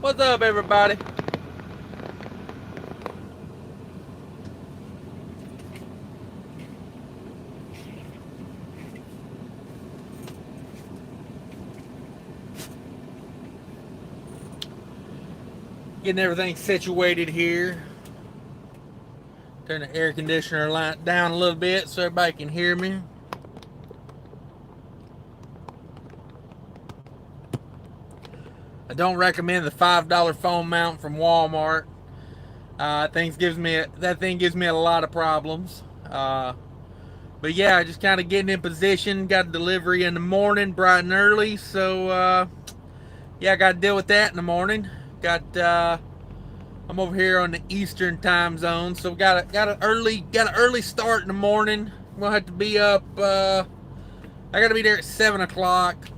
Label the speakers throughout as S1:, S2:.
S1: What's up, everybody? Getting everything situated here. Turn the air conditioner line down a little bit so everybody can hear me. I don't recommend the $5 phone mount from Walmart. That thing gives me a lot of problems. But yeah, just kind of getting in position. Got a delivery in the morning, bright and early. So yeah, I got to deal with that in the morning. I'm over here on the Eastern time zone, so got an early start in the morning. I'm gonna have to be up. I got to be there at 7 o'clock.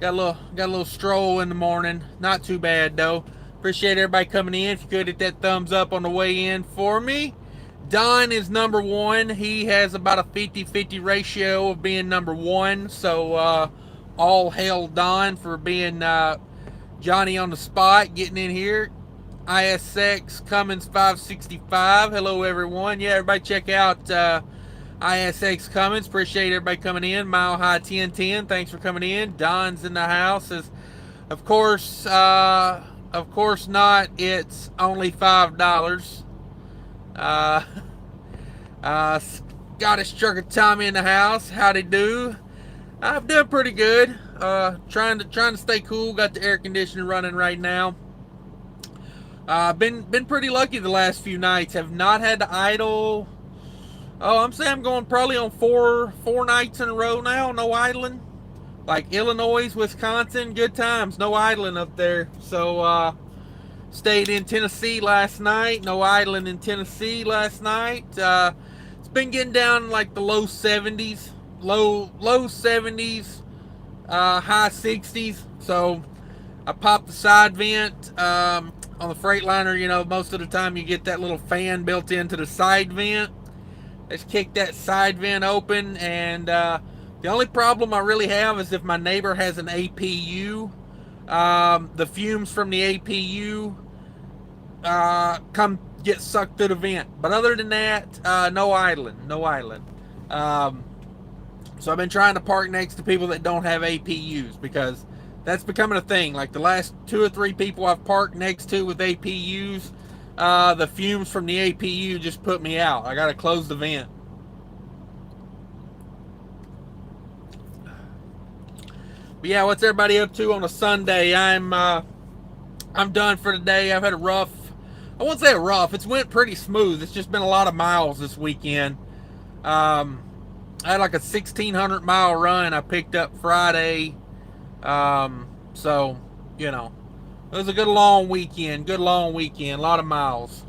S1: Got a little stroll in the morning. Not too bad though. Appreciate everybody coming in. If you could hit that thumbs up on the way in for me. Don is number one. He has about a 50-50 ratio of being number one. So all hail Don for being Johnny on the spot, getting in here. ISX Cummins 565. Hello everyone. Yeah, everybody check out ISX Cummins. Appreciate everybody coming in. Mile High 1010. Thanks for coming in. Don's in the house. Of course not. It's only $5. Scottish Trucker Tommy in the house. Howdy do. I've done pretty good. Trying to stay cool. Got the air conditioner running right now. Been pretty lucky the last few nights. Have not had to idle. Oh, I'm saying I'm going probably on four nights in a row now. No idling. Like Illinois, Wisconsin, good times. No idling up there. So stayed in Tennessee last night. No idling in Tennessee last night. It's been getting down like the low 70s. Low 70s. High 60s. So I popped the side vent on the Freightliner. You know, most of the time you get that little fan built into the side vent. Let's kick that side vent open, and the only problem I really have is if my neighbor has an APU. The fumes from the APU come get sucked through the vent. But other than that, no idling. So I've been trying to park next to people that don't have APUs, because that's becoming a thing. Like the last 2 or 3 people I've parked next to with APUs, the fumes from the APU just put me out. I gotta close the vent. But yeah, what's everybody up to on a Sunday? I'm done for the day. I've had a rough, I won't say a rough, it's went pretty smooth. It's just been a lot of miles this weekend. I had like a 1,600 mile run I picked up Friday. So, you know, it was a good long weekend. A lot of miles.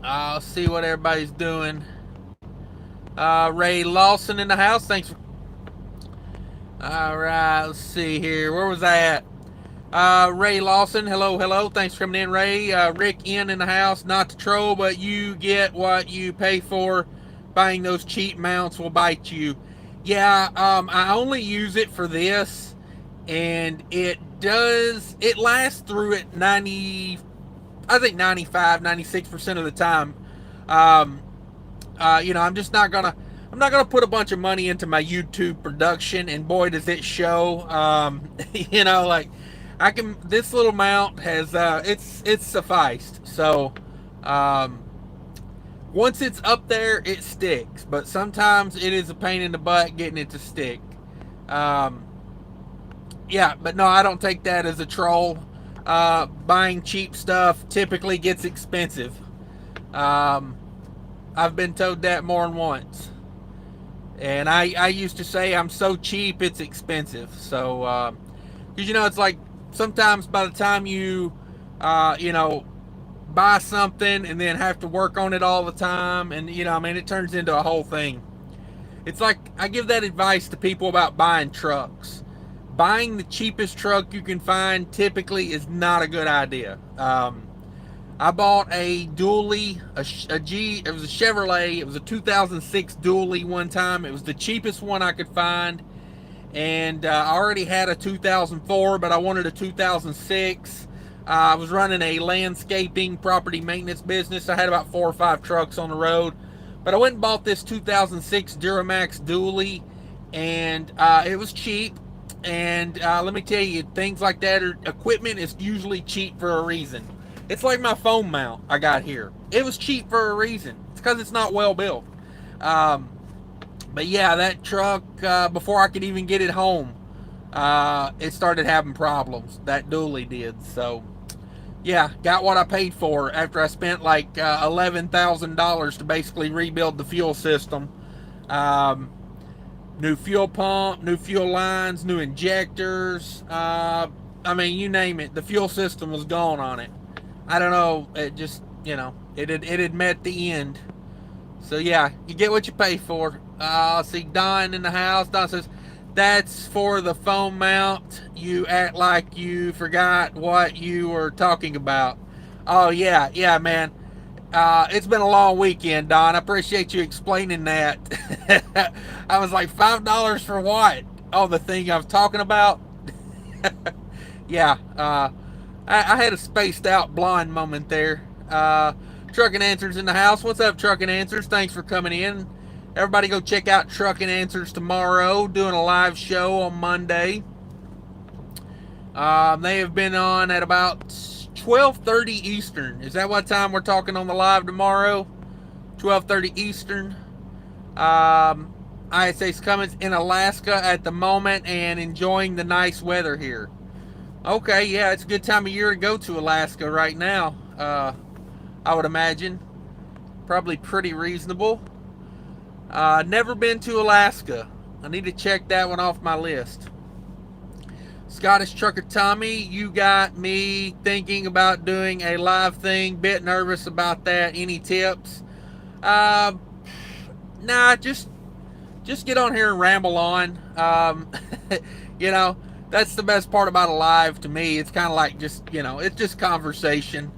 S1: I'll see what everybody's doing. Ray Lawson in the house. Thanks for... Alright, let's see here. Where was I at? Ray Lawson. Hello. Thanks for coming in, Ray. Rick in the house. Not to troll, but you get what you pay for. Buying those cheap mounts will bite you. Yeah, I only use it for this, and it lasts through it 95, 96% of the time. You know, I'm not gonna put a bunch of money into my YouTube production, and boy does it show. You know, like this little mount has it's sufficed. So once it's up there, it sticks. But sometimes it is a pain in the butt getting it to stick. Yeah, but no, I don't take that as a troll. Buying cheap stuff typically gets expensive. I've been told that more than once. And I used to say I'm so cheap it's expensive. So, because you know, it's like sometimes by the time you, you know, buy something and then have to work on it all the time, and you know, I mean, it turns into a whole thing. It's like I give that advice to people about buying trucks. Buying the cheapest truck you can find typically is not a good idea. I bought a dually, it was a Chevrolet. It was a 2006 dually one time. It was the cheapest one I could find, and I already had a 2004, but I wanted a 2006. I was running a landscaping property maintenance business. I had about 4 or 5 trucks on the road, but I went and bought this 2006 Duramax dually, and it was cheap. And let me tell you, things like that, or equipment is usually cheap for a reason. It's like my phone mount I got here. It was cheap for a reason. It's because it's not well built. Um, but yeah, that truck, before I could even get it home, it started having problems. That dually did. So yeah, got what I paid for after I spent like $11,000 to basically rebuild the fuel system. Um, New fuel pump, new fuel lines, new injectors. I mean, you name it. The fuel system was gone on it. I don't know. It just, it had met the end. So yeah, you get what you pay for. See Don in the house. Don says, "That's for the phone mount. You act like you forgot what you were talking about." Oh yeah, man. It's been a long weekend, Don. I appreciate you explaining that. I was like, $5 for what? Oh, the thing I was talking about? Yeah, I had a spaced out blind moment there. Trucking Answers in the house. What's up, Trucking Answers? Thanks for coming in. Everybody go check out Trucking Answers tomorrow. Doing a live show on Monday. They have been on at about 12:30 Eastern. Is that what time we're talking on the live tomorrow? 12:30 Eastern. ISA's Cummins in Alaska at the moment and enjoying the nice weather here. Okay, yeah, it's a good time of year to go to Alaska right now. I would imagine. Probably pretty reasonable. Never been to Alaska. I need to check that one off my list. Scottish Trucker Tommy, you got me thinking about doing a live thing. Bit nervous about that. Any tips? Nah, just get on here and ramble on. That's the best part about a live to me. It's kind of like it's just conversation.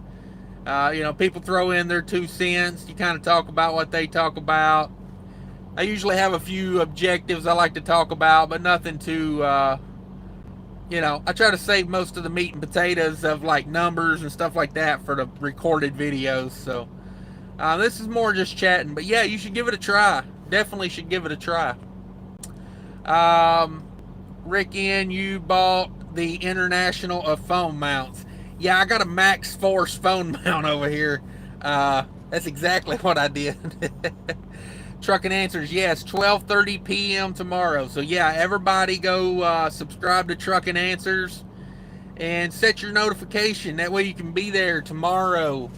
S1: People throw in their 2 cents. You kind of talk about what they talk about. I usually have a few objectives I like to talk about, but nothing too, I try to save most of the meat and potatoes of like numbers and stuff like that for the recorded videos. So this is more just chatting. But yeah, you should give it a try. Definitely should give it a try. Rick N, you bought the International of phone mounts. Yeah, I got a Max Force phone mount over here. That's exactly what I did. Trucking Answers, yes, 12:30 p.m. tomorrow. So yeah, everybody go subscribe to Trucking Answers and set your notification. That way you can be there tomorrow.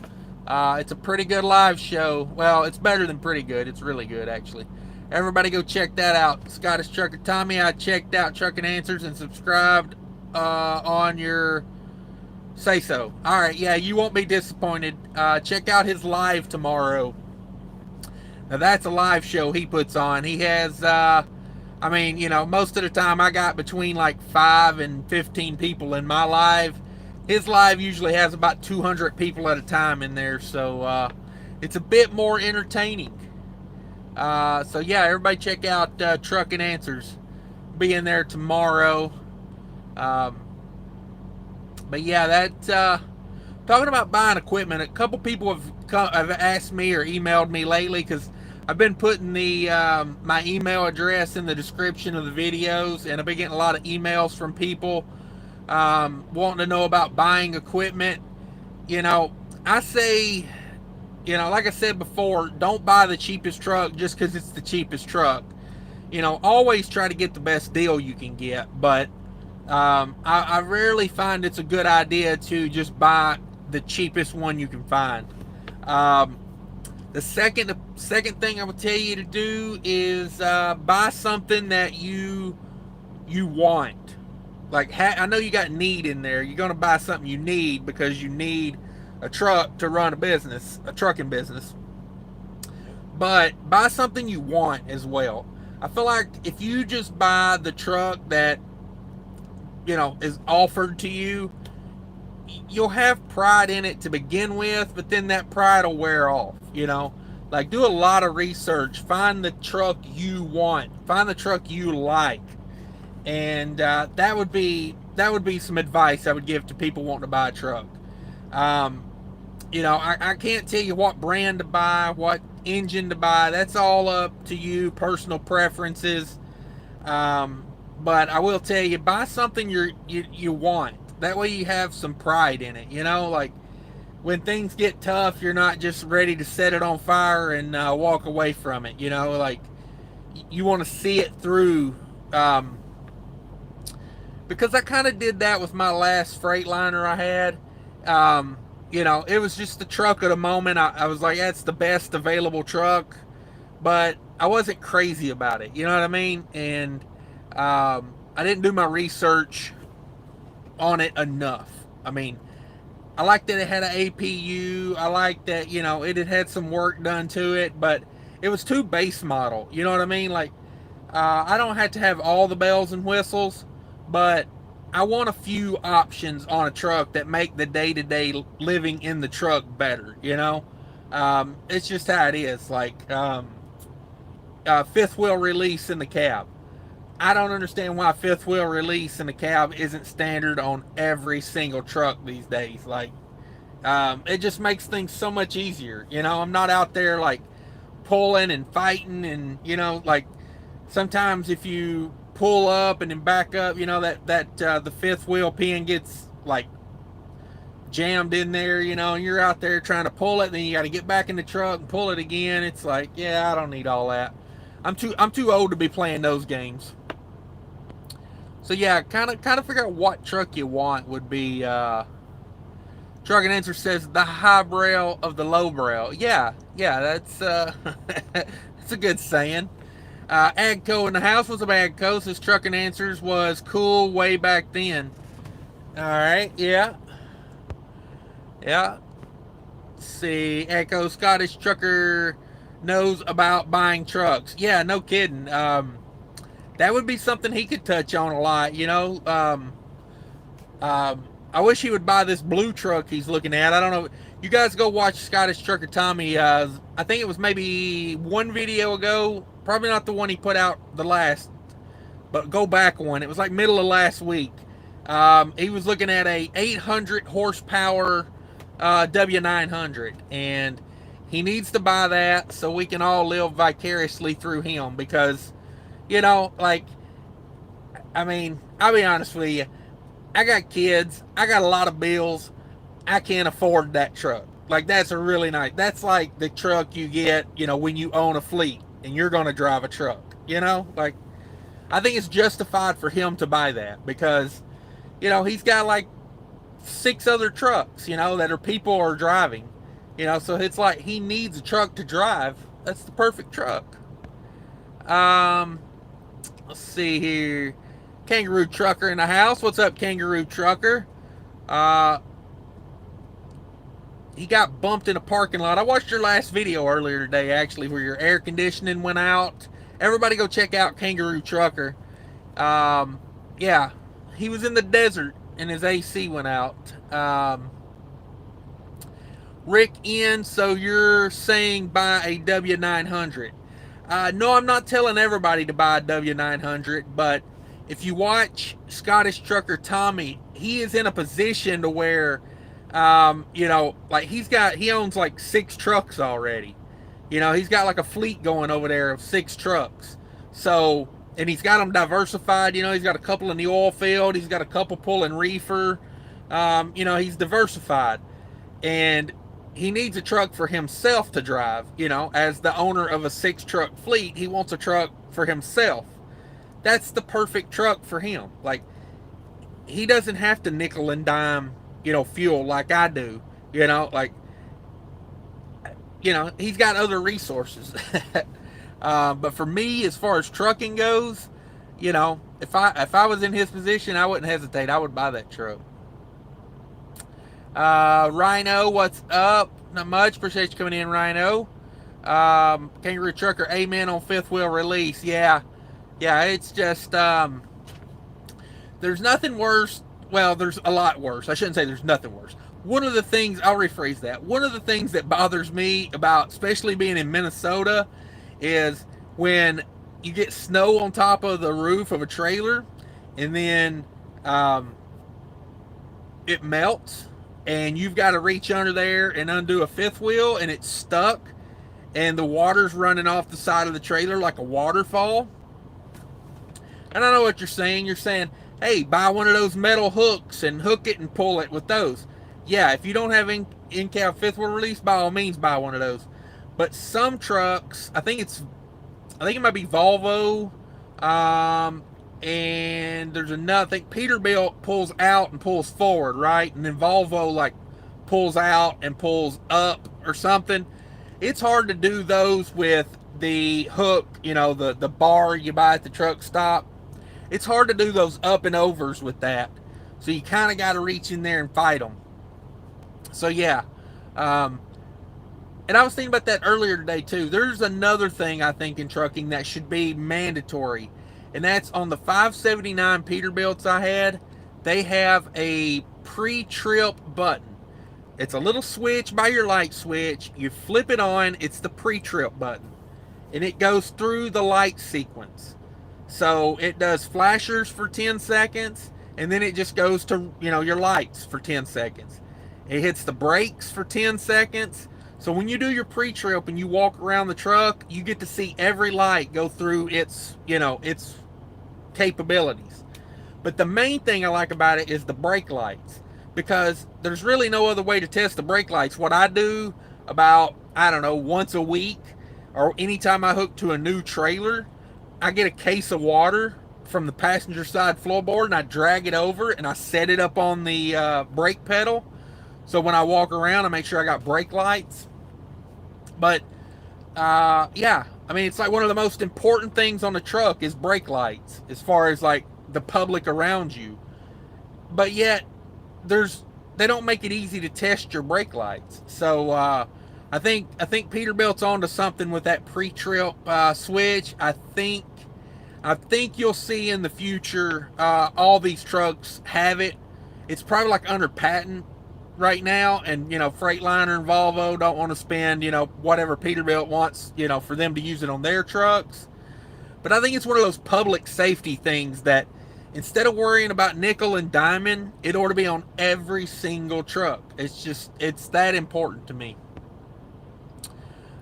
S1: It's a pretty good live show. Well, it's better than pretty good. It's really good, actually. Everybody go check that out. Scottish Trucker Tommy, I checked out Trucking Answers and subscribed on your say-so. All right, yeah, you won't be disappointed. Check out his live tomorrow. Now that's a live show he puts on. He has, most of the time I got between like 5 and 15 people in my live. His live usually has about 200 people at a time in there, so it's a bit more entertaining. So yeah, everybody check out Trucking Answers. Be in there tomorrow. But yeah, that talking about buying equipment, a couple people have asked me or emailed me lately because I've been putting the my email address in the description of the videos, and I've been getting a lot of emails from people wanting to know about buying equipment. I say, like I said before, don't buy the cheapest truck just because it's the cheapest truck. Always try to get the best deal you can get, but I rarely find it's a good idea to just buy the cheapest one you can find. The second thing I would tell you to do is buy something that you want. Like, I know you got need in there. You're going to buy something you need because you need a truck to run a trucking business. But buy something you want as well. I feel like if you just buy the truck that is offered to you, you'll have pride in it to begin with, but then that pride will wear off. Like, do a lot of research, find the truck you want, find the truck you like, And that would be some advice I would give to people wanting to buy a truck. Um, I can't tell you what brand to buy, what engine to buy. That's all up to you, personal preferences. Um, but I will tell you, buy something you want. That way you have some pride in it. Like when things get tough, you're not just ready to set it on fire and walk away from it. Like you want to see it through. Because I kind of did that with my last Freightliner I had. It was just the truck of the moment. I was like, that's the best available truck, but I wasn't crazy about it. You know what I mean? And I didn't do my research on it enough. I mean, I liked that it had an APU. I liked that, it had some work done to it, but it was too base model. You know what I mean? Like, I don't have to have all the bells and whistles, but I want a few options on a truck that make the day-to-day living in the truck better. It's just how it is. Like fifth wheel release in the cab. I don't understand why fifth wheel release in the cab isn't standard on every single truck these days. Like, it just makes things so much easier. I'm not out there like pulling and fighting, and like sometimes if you pull up and then back up, that the fifth wheel pin gets like jammed in there, and you're out there trying to pull it, and then you got to get back in the truck and pull it again. It's like, yeah, I don't need all that. I'm too old to be playing those games. So yeah, kind of figure out what truck you want would be. Truck and Answer says the highbrow of the lowbrow. Yeah, that's that's a good saying. Agco in the house was a Agco. Says Truck and Answers was cool way back then. All right, yeah. Let's see, Echo Scottish trucker knows about buying trucks. Yeah, no kidding. That would be something he could touch on a lot. I wish he would buy this blue truck he's looking at. I don't know. You guys go watch Scottish Trucker Tommy. I think it was maybe one video ago. Probably not the one he put out the last, but go back one. It was like middle of last week. He was looking at a 800 horsepower W900, and he needs to buy that so we can all live vicariously through him. Because, like, I mean, I'll be honest with you. I got kids. I got a lot of bills. I can't afford that truck. Like, that's a really nice. That's like the truck you get, when you own a fleet and you're going to drive a truck. Like, I think it's justified for him to buy that because, he's got like 6 other trucks, that are people are driving. So it's like he needs a truck to drive. That's the perfect truck. Let's see here. Kangaroo Trucker in the house. What's up, Kangaroo Trucker? He got bumped in a parking lot. I watched your last video earlier today, actually, where your air conditioning went out. Everybody go check out Kangaroo Trucker. Yeah, he was in the desert and his AC went out. Rick N, so you're saying buy a W900. No, I'm not telling everybody to buy a W900, but if you watch Scottish Trucker Tommy, he is in a position to where, like he owns like 6 trucks already. He's got like a fleet going over there of 6 trucks. So, and he's got them diversified. He's got a couple in the oil field. He's got a couple pulling reefer. He's diversified. And he needs a truck for himself to drive. As the owner of a 6 truck fleet, he wants a truck for himself. That's the perfect truck for him. Like, he doesn't have to nickel and dime, fuel like I do. Like, he's got other resources. But for me, as far as trucking goes, if I was in his position, I wouldn't hesitate. I would buy that truck. Rhino, what's up? Not much. Appreciate you coming in, Rhino. Kangaroo Trucker, amen on fifth wheel release. Yeah, it's just, there's nothing worse. Well, there's a lot worse. I shouldn't say there's nothing worse. One of the things, I'll rephrase that. One of the things that bothers me about, especially being in Minnesota, is when you get snow on top of the roof of a trailer and then um, it melts, and you've got to reach under there and undo a fifth wheel, and it's stuck, and the water's running off the side of the trailer like a waterfall. And I know what you're saying. You're saying, hey, buy one of those metal hooks and hook it and pull it with those. Yeah, if you don't have in-cab fifth wheel release, by all means buy one of those. But some trucks, I think it might be Volvo, and there's another. I think Peterbilt pulls out and pulls forward, right? And then Volvo like pulls out and pulls up or something. It's hard to do those with the hook, the bar you buy at the truck stop. It's hard to do those up and overs with that. So you kind of got to reach in there and fight them. So yeah. And I was thinking about that earlier today too. There's another thing I think in trucking that should be mandatory. And that's on the 579 Peterbilts I had. They have a pre-trip button. It's a little switch by your light switch. You flip it on, it's the pre-trip button. And it goes through the light sequence. So it does flashers for 10 seconds, and then it just goes to, your lights for 10 seconds. It hits the brakes for 10 seconds. So when you do your pre-trip and you walk around the truck, you get to see every light go through its capabilities. But the main thing I like about it is the brake lights, because there's really no other way to test the brake lights. What I do about, once a week, or anytime I hook to a new trailer, I get a case of water from the passenger side floorboard and I drag it over and I set it up on the brake pedal. So when I walk around, I make sure I got brake lights. But yeah, it's like one of the most important things on a truck is brake lights, as far as like the public around you. But yet, they don't make it easy to test your brake lights. So I think Peterbilt's onto something with that pre-trip switch. I think you'll see in the future all these trucks have it. It's probably like under patent right now, and Freightliner and Volvo don't want to spend whatever Peterbilt wants for them to use it on their trucks. But I think it's one of those public safety things that instead of worrying about nickel and diamond, it ought to be on every single truck. It's that important to me.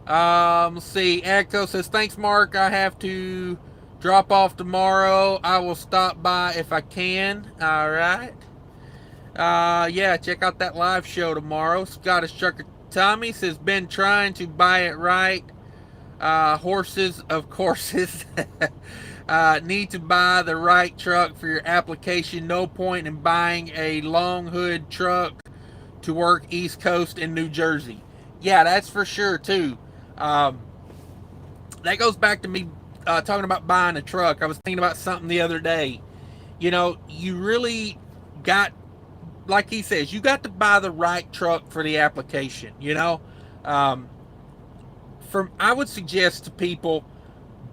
S1: Let's see. Acto says, thanks, Mark. I have to drop off tomorrow. I will stop by if I can. All right. Yeah, check out that live show tomorrow. Scottish Trucker Tommy says, been trying to buy it right. Horses of courses. Need to buy the right truck for your application. No point in buying a long hood truck to work East Coast in New Jersey. Yeah, that's for sure too. That goes back to me talking about buying a truck. I was thinking about something the other day. You really got, like he says, you got to buy the right truck for the application. I would suggest to people,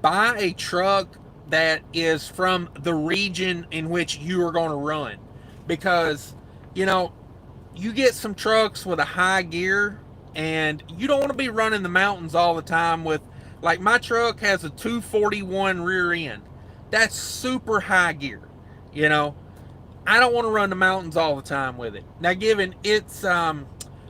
S1: buy a truck that is from the region in which you are going to run, because you get some trucks with a high gear and you don't want to be running the mountains all the time with, like, my truck has a 241 rear end. That's super high gear. I don't want to run the mountains all the time with it. Now, given it's I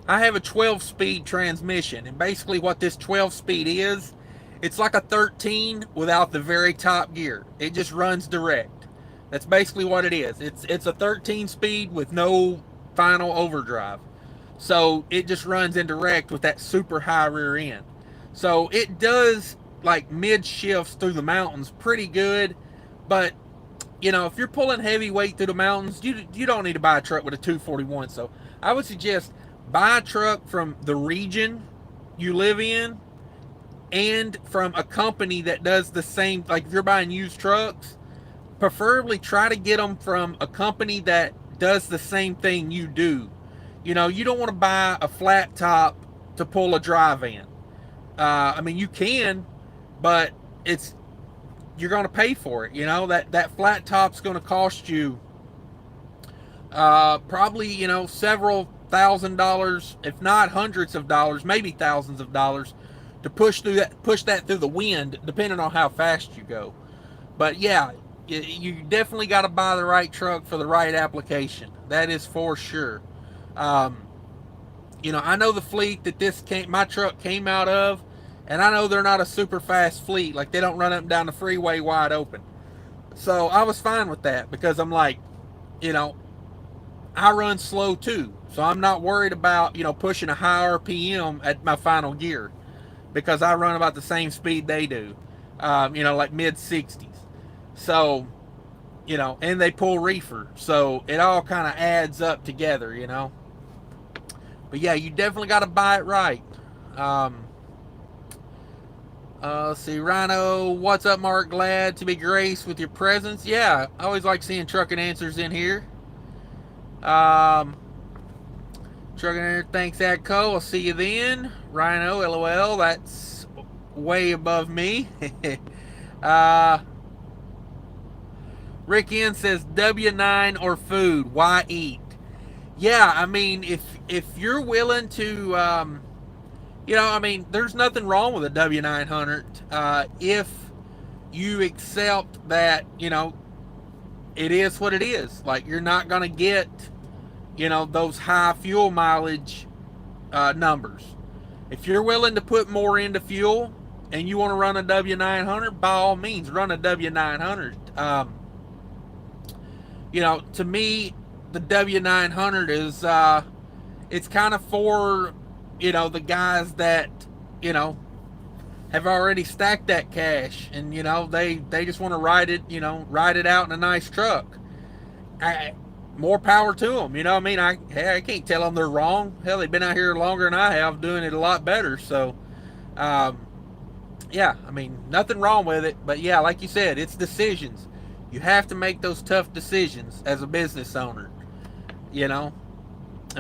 S1: have a 12-speed transmission, and basically what this 12-speed is, it's like a 13 without the very top gear. It just runs direct. That's basically what it is. It's a 13-speed with no final overdrive. So it just runs in direct with that super high rear end. So it does like mid shifts through the mountains pretty good. But if you're pulling heavy weight through the mountains, you don't need to buy a truck with a 241. So I would suggest buy a truck from the region you live in, and from a company that does the same. Like if you're buying used trucks, preferably try to get them from a company that does the same thing you do. You don't want to buy a flat top to pull a dry van. You can, but you're going to pay for it. That flat top's going to cost you probably several $1,000s, if not hundreds of dollars, maybe thousands of dollars, to push that through the wind, depending on how fast you go. But yeah, you definitely got to buy the right truck for the right application. That is for sure. Um, I know the fleet that my truck came out of, and I know they're not a super fast fleet. Like, they don't run up and down the freeway wide open. So I was fine with that because I'm like, you know, I run slow too. So I'm not worried about, pushing a high RPM at my final gear because I run about the same speed they do, like mid 60s. So, and they pull reefer. So it all kind of adds up together. But yeah, you definitely got to buy it right. Let's see, Rhino, what's up, Mark? Glad to be graced with your presence. Yeah, I always like seeing Trucking Answers in here. Trucking Answers, thanks, Adco. I'll see you then. Rhino, LOL, that's way above me. Rick N says W9 or food, why eat? Yeah, I mean, if you're willing to, there's nothing wrong with a W900 if you accept that, it is what it is. Like, you're not going to get, those high fuel mileage numbers. If you're willing to put more into fuel and you want to run a W900, by all means, run a W900. To me, the W900 is, it's kind of for, the guys that, have already stacked that cash and, they just want to ride it out in a nice truck. More power to them. I can't tell them they're wrong. Hell, they've been out here longer than I have, doing it a lot better. So, yeah, nothing wrong with it. But yeah, like you said, it's decisions. You have to make those tough decisions as a business owner. Am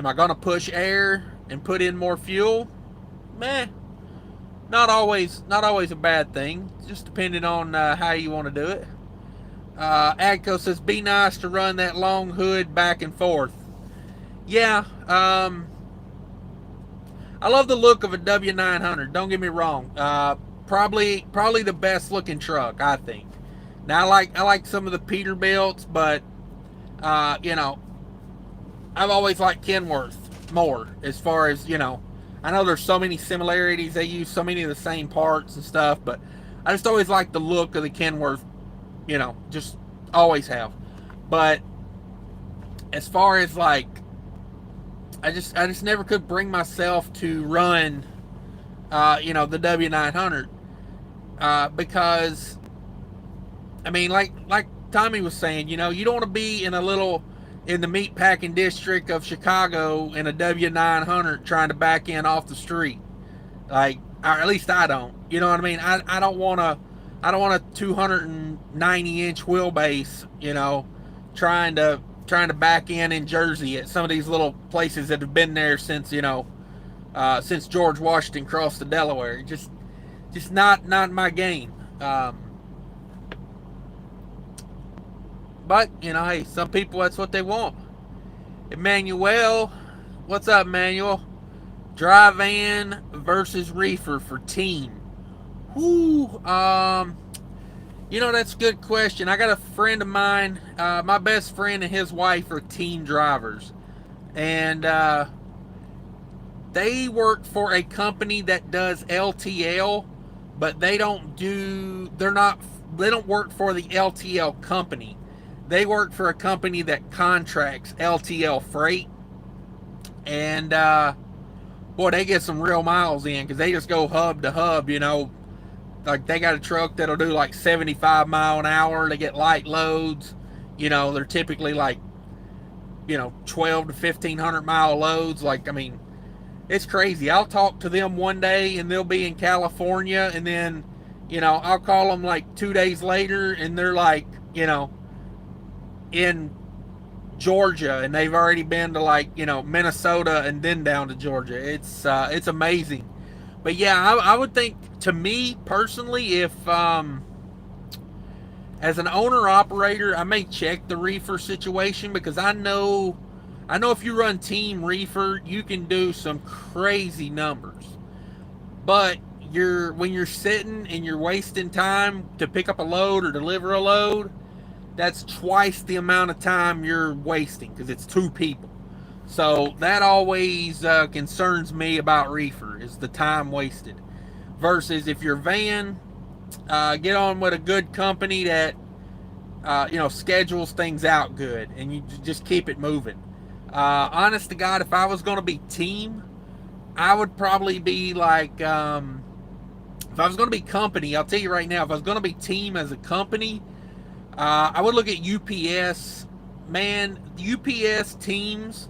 S1: I going to push air and put in more fuel? Meh. Not always a bad thing. Just depending on how you want to do it. Adco says, be nice to run that long hood back and forth. Yeah. I love the look of a W900. Don't get me wrong. Probably the best looking truck, I think. Now I like some of the Peterbilts, but I've always liked Kenworth more as far as, I know there's so many similarities. They use so many of the same parts and stuff, but I just always like the look of the Kenworth, just always have. But as far as like, I just never could bring myself to run, the W900, because, like Tommy was saying, you don't want to be in the meat packing district of Chicago in a W900 trying to back in off the street. Like, or at least I don't. You know what I mean? I don't want a 290-inch wheelbase, trying to back in Jersey at some of these little places that have been there since since George Washington crossed the Delaware. Just not my game. But, hey, some people, that's what they want. Emmanuel, what's up, Emmanuel? Dry van versus reefer for team. Whoo, that's a good question. I got a friend of mine, my best friend and his wife are team drivers. And they work for a company that does LTL, but they don't work for the LTL company. They work for a company that contracts LTL freight. And, boy, they get some real miles in because they just go hub to hub, Like, they got a truck that'll do like 75 mile an hour. They get light loads. They're typically like, 12 to 1,500 mile loads. Like, it's crazy. I'll talk to them one day and they'll be in California. And then, I'll call them like 2 days later and they're like, in Georgia, and they've already been to like Minnesota and then down to Georgia. It's amazing. But yeah, I would think, to me personally, if as an owner operator, I may check the reefer situation, because I know if you run team reefer, you can do some crazy numbers. But when you're sitting and you're wasting time to pick up a load or deliver a load, that's twice the amount of time you're wasting because it's two people. So that always concerns me about reefer is the time wasted. Versus if your van, get on with a good company that schedules things out good, and you just keep it moving. Honest to God, if I was going to be team, I would probably be like, if I was going to be company, I'll tell you right now, if I was going to be team as a company, I would look at UPS. Man, UPS teams,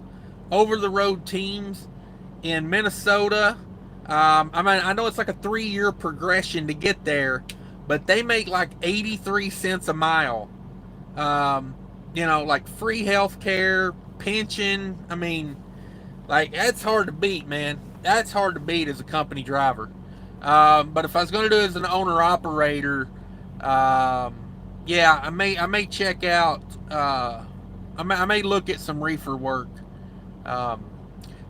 S1: over the road teams in Minnesota. I know it's like a 3-year progression to get there, but they make like 83 cents a mile. Like free health care, pension. I mean, like, that's hard to beat, man. That's hard to beat as a company driver. But if I was going to do it as an owner operator, yeah, I may check out. I may look at some reefer work. Um,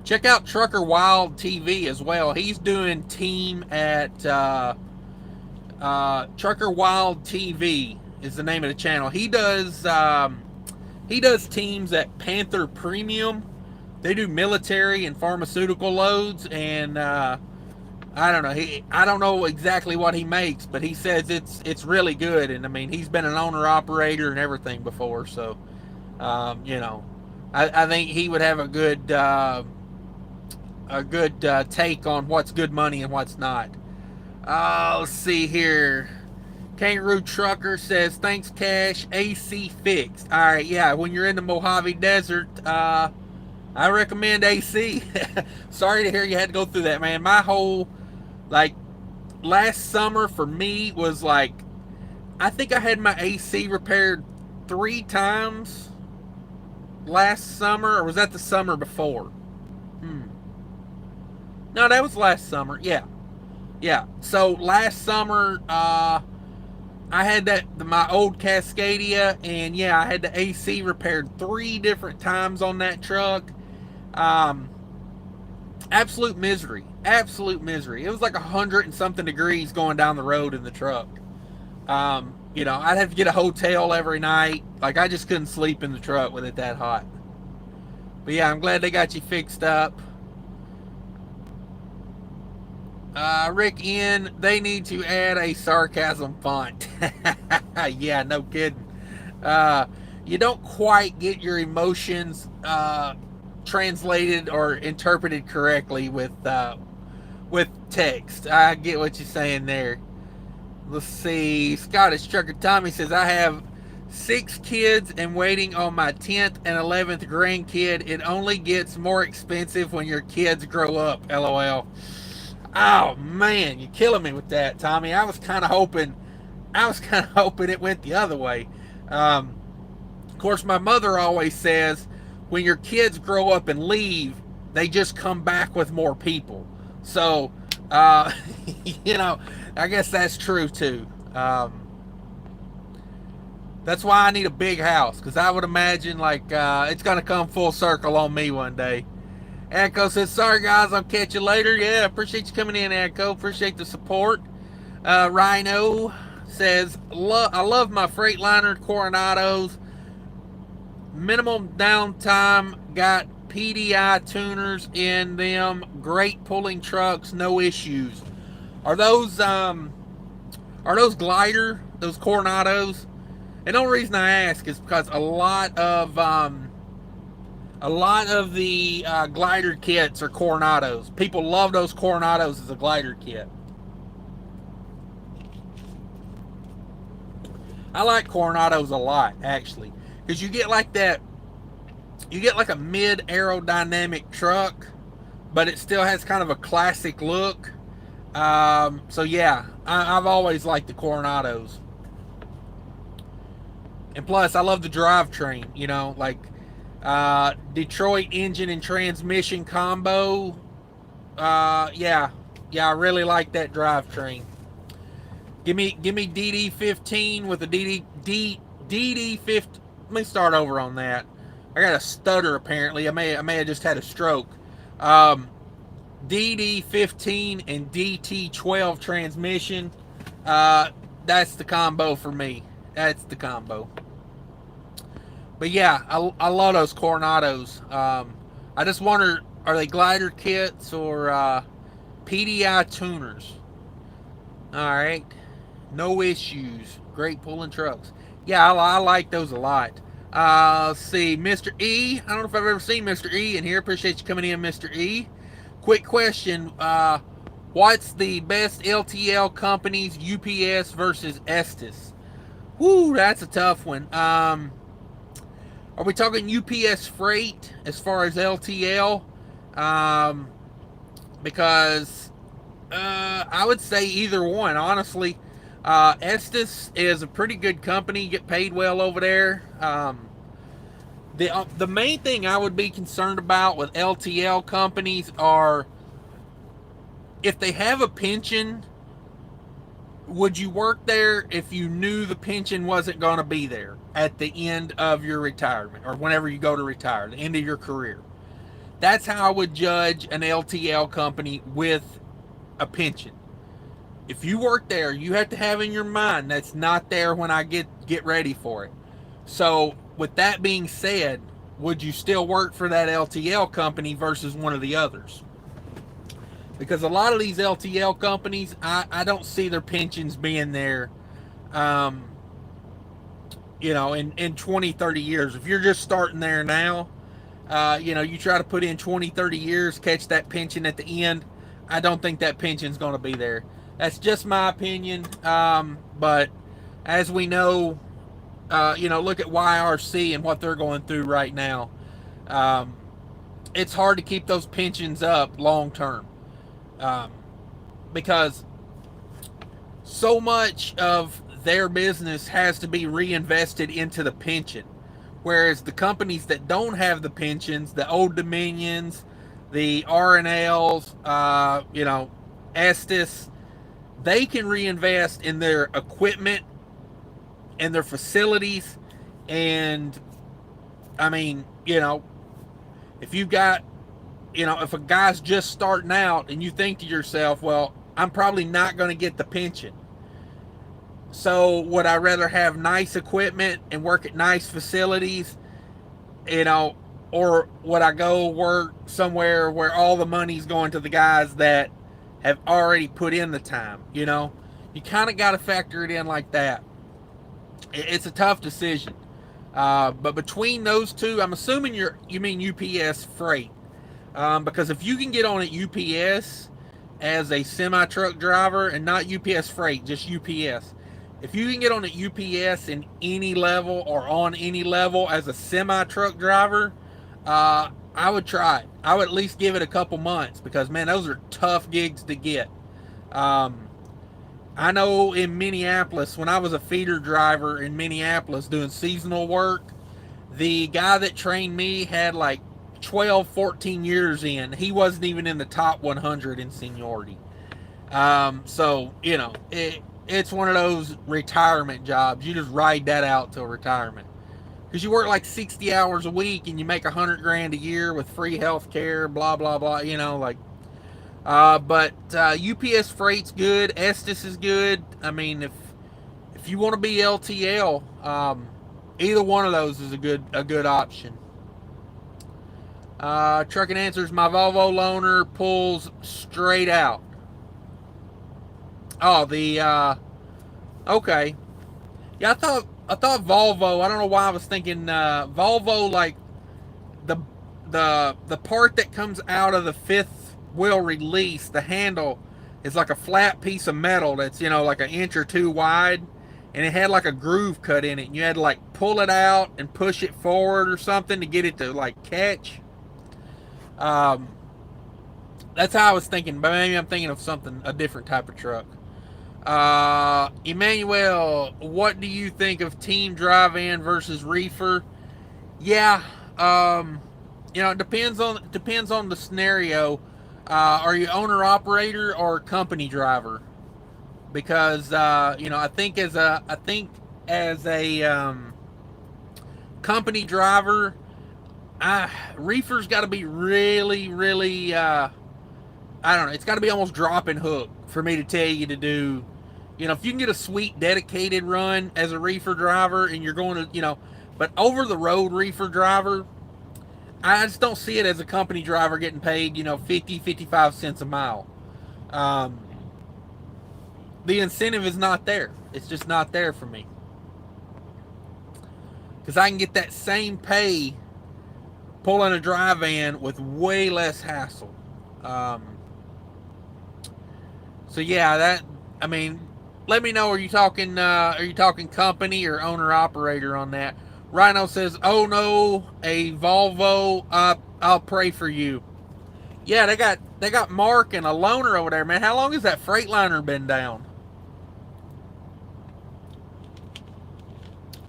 S1: Check out Trucker Wild TV as well. He's doing team at Trucker Wild TV is the name of the channel. He does teams at Panther Premium. They do military and pharmaceutical loads, and I don't know. I don't know exactly what he makes, but he says it's really good. And I mean, he's been an owner operator and everything before, so I think he would have a good take on what's good money and what's not. Let's see here. Kangaroo Trucker says, thanks, Cash. AC fixed. All right, yeah. When you're in the Mojave Desert, I recommend AC. Sorry to hear you had to go through that, man. My whole, last summer for me was like, I think I had my AC repaired 3 times last summer, or was that the summer before? No, that was last summer. Yeah. So last summer, I had my old Cascadia, and yeah, I had the AC repaired 3 different times on that truck. Absolute misery. It was like 100 and something degrees going down the road in the truck. I'd have to get a hotel every night. Like, I just couldn't sleep in the truck with it that hot. But yeah, I'm glad they got you fixed up. Rick N, they need to add a sarcasm font. Yeah, no kidding. You don't quite get your emotions translated or interpreted correctly with text. I get what you're saying there. Let's see. Scottish Trucker Tommy says, I have 6 kids and waiting on my 10th and 11th grandkid. It only gets more expensive when your kids grow up. LOL. Oh man, you're killing me with that, Tommy. I was kind of hoping it went the other way. Of course, my mother always says, when your kids grow up and leave, they just come back with more people. So, I guess that's true too. That's why I need a big house, because I would imagine it's going to come full circle on me one day. Echo says, sorry guys, I'll catch you later. Yeah, appreciate you coming in, Echo. Appreciate the support. Rhino says, I love my Freightliner Coronados. Minimum downtime, got PDI tuners in them. Great pulling trucks, no issues. Are those glider, those Coronados? And the only reason I ask is because a lot of the glider kits are Coronados. People love those Coronados as a glider kit. I like Coronados a lot, actually, because you get like a mid aerodynamic truck, but it still has kind of a classic look. So yeah, I've always liked the Coronados. And plus, I love the drivetrain, Detroit engine and transmission combo. Yeah, I really like that drivetrain. Give me DD15 with a DD15. Let me start over on that. I got a stutter apparently. I may have just had a stroke. DD15 and DT12 transmission. That's the combo for me. That's the combo. But yeah, I love those Coronados. I just wonder, are they glider kits or PDI tuners? All right, no issues. Great pulling trucks. Yeah, I like those a lot. Let's see, Mr. E. I don't know if I've ever seen Mr. E in here. Appreciate you coming in, Mr. E. Quick question. What's the best LTL companies, UPS versus Estes? Whoo, that's a tough one. Are we talking UPS freight as far as LTL? Um, because I would say either one, honestly. Estes is a pretty good company, get paid well over there. The main thing I would be concerned about with LTL companies are if they have a pension. Would you work there if you knew the pension wasn't going to be there at the end of your retirement or whenever you go to retire, the end of your career? That's how I would judge an LTL company with a pension. If you work there, you have to have in your mind that's not there when I get ready for it. So, with that being said, would you still work for that LTL company versus one of the others? Because a lot of these LTL companies, I don't see their pensions being there, um, in 20, 30 years. If you're just starting there now, you try to put in 20, 30 years, catch that pension at the end, I don't think that pension's going to be there. That's just my opinion. But as we know, look at YRC and what they're going through right now. It's hard to keep those pensions up long term. Because so much of their business has to be reinvested into the pension. Whereas the companies that don't have the pensions, the Old Dominions, the RNLs, Estes, they can reinvest in their equipment and their facilities. And I mean, if you've got if a guy's just starting out and you think to yourself, well, I'm probably not going to get the pension. So would I rather have nice equipment and work at nice facilities, or would I go work somewhere where all the money's going to the guys that have already put in the time? You kind of got to factor it in like that. It's a tough decision. But between those two, I'm assuming you mean UPS freight. Because if you can get on at UPS as a semi-truck driver, and not UPS freight, just UPS. If you can get on at UPS in any level or on any level as a semi-truck driver, I would try it. I would at least give it a couple months because, man, those are tough gigs to get. I know in Minneapolis, when I was a feeder driver in Minneapolis doing seasonal work, the guy that trained me had like 12, 14 years in. He wasn't even in the top 100 in seniority. So, it's one of those retirement jobs. You just ride that out till retirement. Because you work like 60 hours a week and you make $100,000 a year with free health care, blah, blah, blah, but UPS Freight's good. Estes is good. I mean, if you want to be LTL, either one of those is a good option. Trucking Answers, my Volvo loaner pulls straight out. Oh, okay. Yeah, I thought Volvo. I don't know why I was thinking Volvo, like the part that comes out of the fifth wheel release, the handle is like a flat piece of metal that's like an inch or two wide, and it had like a groove cut in it, and you had to like pull it out and push it forward or something to get it to like catch. That's how I was thinking, but maybe I'm thinking of a different type of truck. Emmanuel, what do you think of team drive-in versus reefer? Yeah, it depends on the scenario. Are you owner operator or company driver? Because I think as a company driver, reefer's got to be really, really, I don't know, it's got to be almost drop and hook for me to tell you to do. If you can get a sweet dedicated run as a reefer driver and you're going to, But over the road reefer driver, I just don't see it as a company driver getting paid, 50, 55 cents a mile. Um, the incentive is not there. It's just not there for me. Because I can get that same pay pulling a dry van with way less hassle. So yeah, let me know. Are you talking company or owner operator on that? Rhino says, "Oh no, a Volvo. I'll pray for you." Yeah, they got Mark and a loaner over there, man. How long has that Freightliner been down?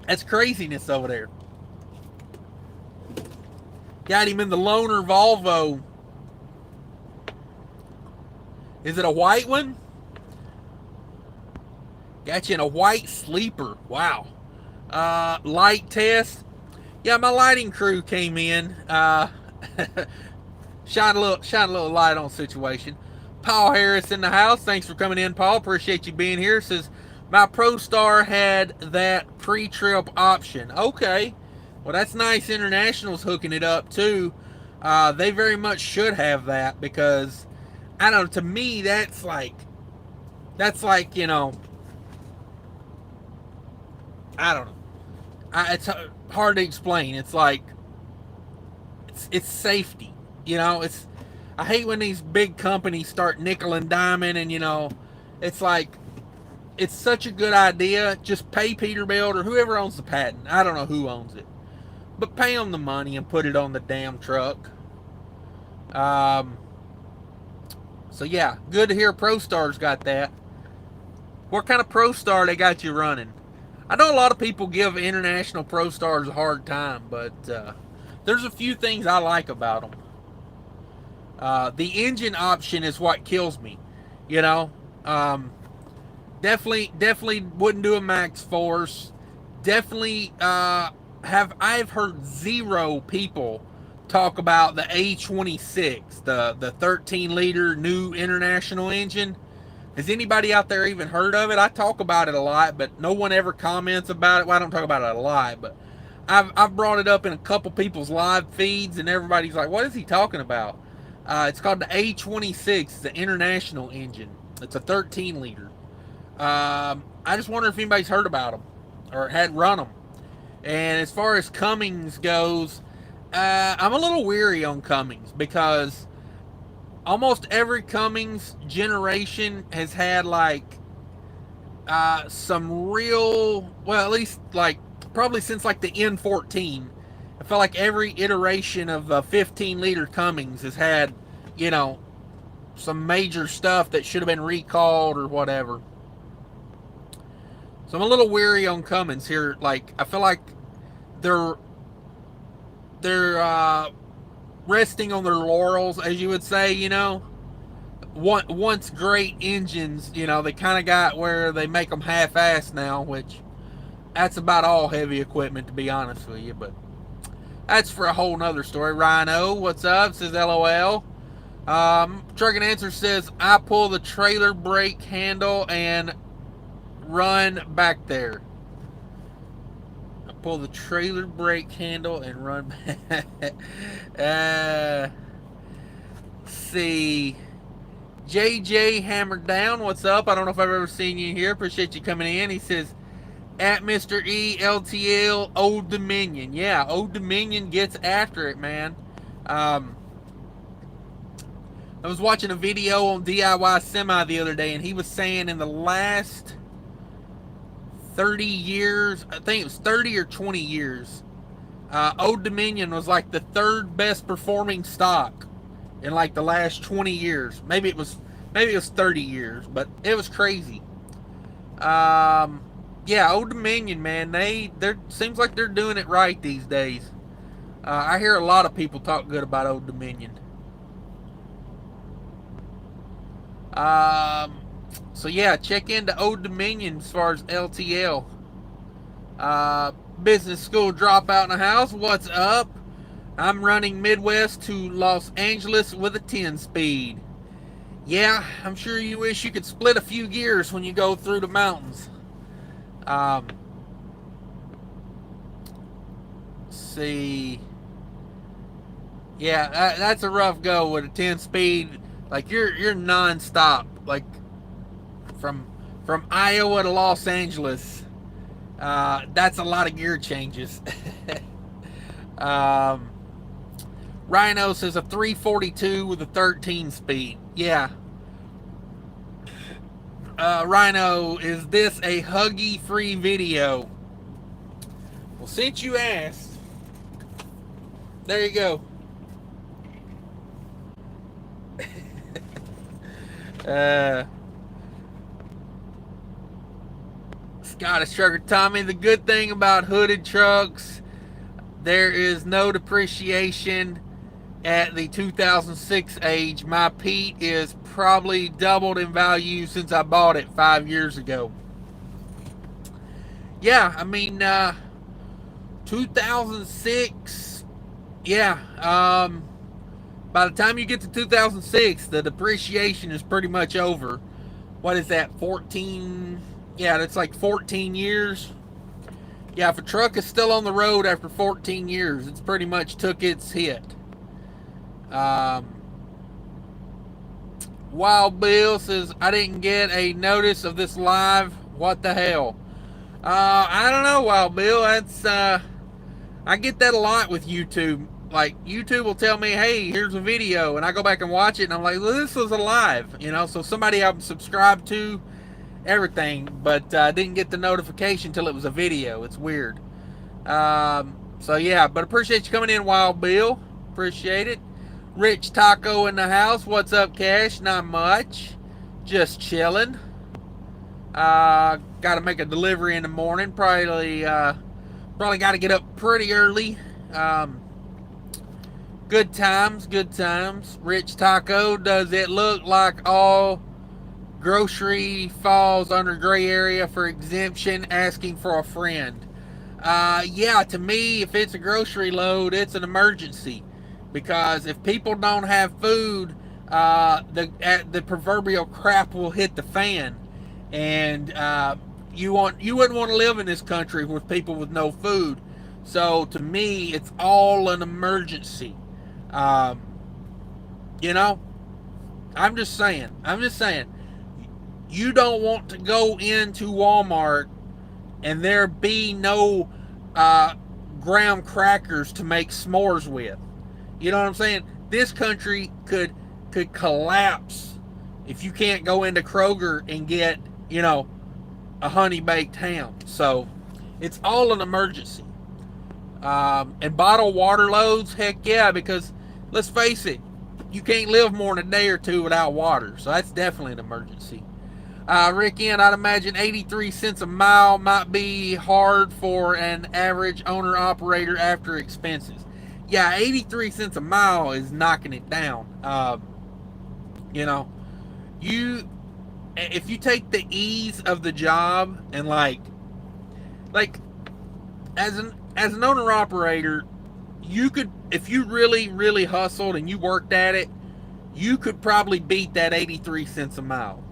S1: That's craziness over there. Got him in the loaner Volvo. Is it a white one? Got you in a white sleeper. Wow. Light test. Yeah, my lighting crew came in. Shine a little light on the situation. Paul Harris in the house. Thanks for coming in, Paul. Appreciate you being here. Says my ProStar had that pre-trip option. Okay. Well, that's nice. International's hooking it up too. They very much should have that, because I don't know. To me, that's like I don't know. It's hard to explain. It's like it's safety. I hate when these big companies start nickel and diming, and it's like, it's such a good idea. Just pay Peterbilt or whoever owns the patent. I don't know who owns it, but pay them the money and put it on the damn truck. So yeah, good to hear ProStar's got that. What kind of ProStar they got you running? I know a lot of people give International ProStars a hard time, but there's a few things I like about them. The engine option is what kills me. Definitely wouldn't do a max force. Definitely I've heard zero people talk about the A26, the 13-liter new International engine. Has anybody out there even heard of it? I talk about it a lot, but no one ever comments about it. Well, I don't talk about it a lot, but I've brought it up in a couple people's live feeds, and everybody's like, what is he talking about? It's called the A26. It's the International engine. It's a 13-liter. I just wonder if anybody's heard about them or had run them. And as far as Cummins goes, I'm a little weary on Cummins, because almost every Cummins generation has had some real, well, at least probably since the N14. I feel like every iteration of a 15-liter Cummins has had, some major stuff that should have been recalled or whatever. So I'm a little weary on Cummins here. I feel like they're resting on their laurels, as you would say. Once great engines, they kind of got where they make them half-assed now, which that's about all heavy equipment, to be honest with you. But that's for a whole nother story. Rhino, what's up? Says LOL. Truck and Answer says, I pull the trailer brake handle and run back there. I pull the trailer brake handle and run back. See. JJ Hammered Down, what's up? I don't know if I've ever seen you here. Appreciate you coming in. He says, at Mr. E, LTL, Old Dominion. Yeah, Old Dominion gets after it, man. I was watching a video on DIY Semi the other day, and he was saying in the last 30 years, I think it was 30 or 20 years, Old Dominion was the third best performing stock in the last 20 years. Maybe it was 30 years, but it was crazy. Yeah, Old Dominion, man, they seems like they're doing it right these days. I hear a lot of people talk good about Old Dominion. So yeah, check into Old Dominion as far as LTL. Business school dropout in the house. What's up? I'm running Midwest to Los Angeles with a 10-speed. Yeah, I'm sure you wish you could split a few gears when you go through the mountains. see. Yeah, that's a rough go with a 10 speed. Like you're nonstop. Like from Iowa to Los Angeles. That's a lot of gear changes. um, Rhino says a 342 with a 13 speed. Yeah. Rhino, is this a huggy free video? Well, since you asked, there you go. Scottish Trucker Tommy, the good thing about hooded trucks, there is no depreciation at the 2006 age. My Pete is probably doubled in value since I bought it 5 years ago. Yeah, I mean, 2006, yeah, by the time you get to 2006, the depreciation is pretty much over. What is that, 14? Yeah, that's like 14 years. Yeah, if a truck is still on the road after 14 years, it's pretty much took its hit. Wild Bill says, I didn't get a notice of this live. What the hell? I don't know, Wild Bill. That's, I get that a lot with YouTube. Like, YouTube will tell me, hey, here's a video, and I go back and watch it, and I'm like, well, this was a live, you know, so somebody I'm subscribed to, everything, but I didn't get the notification until it was a video. It's weird. So, yeah, but appreciate you coming in, Wild Bill. Appreciate it. Rich Taco in the house. What's up, Cash? Not much. Just chilling. Got to make a delivery in the morning. Probably got to get up pretty early. Good times, good times. Rich Taco, does it look like all grocery falls under gray area for exemption? Asking for a friend. Yeah, to me, if it's a grocery load, it's an emergency. Because if people don't have food, the proverbial crap will hit the fan. And you wouldn't want to live in this country with people with no food. So to me, it's all an emergency. You know, I'm just saying. You don't want to go into Walmart and there be no graham crackers to make s'mores with. You know what I'm saying? This country could collapse if you can't go into Kroger and get, you know, a honey baked ham. So it's all an emergency. And bottled water loads, heck yeah, because let's face it, you can't live more than a day or two without water. So that's definitely an emergency. Rick N, I'd imagine 83 cents a mile might be hard for an average owner operator after expenses. Yeah, 83 cents a mile is knocking it down. You know, if you take the ease of the job and like as an owner operator, you could, if you really, really hustled and you worked at it, you could probably beat that 83 cents a mile.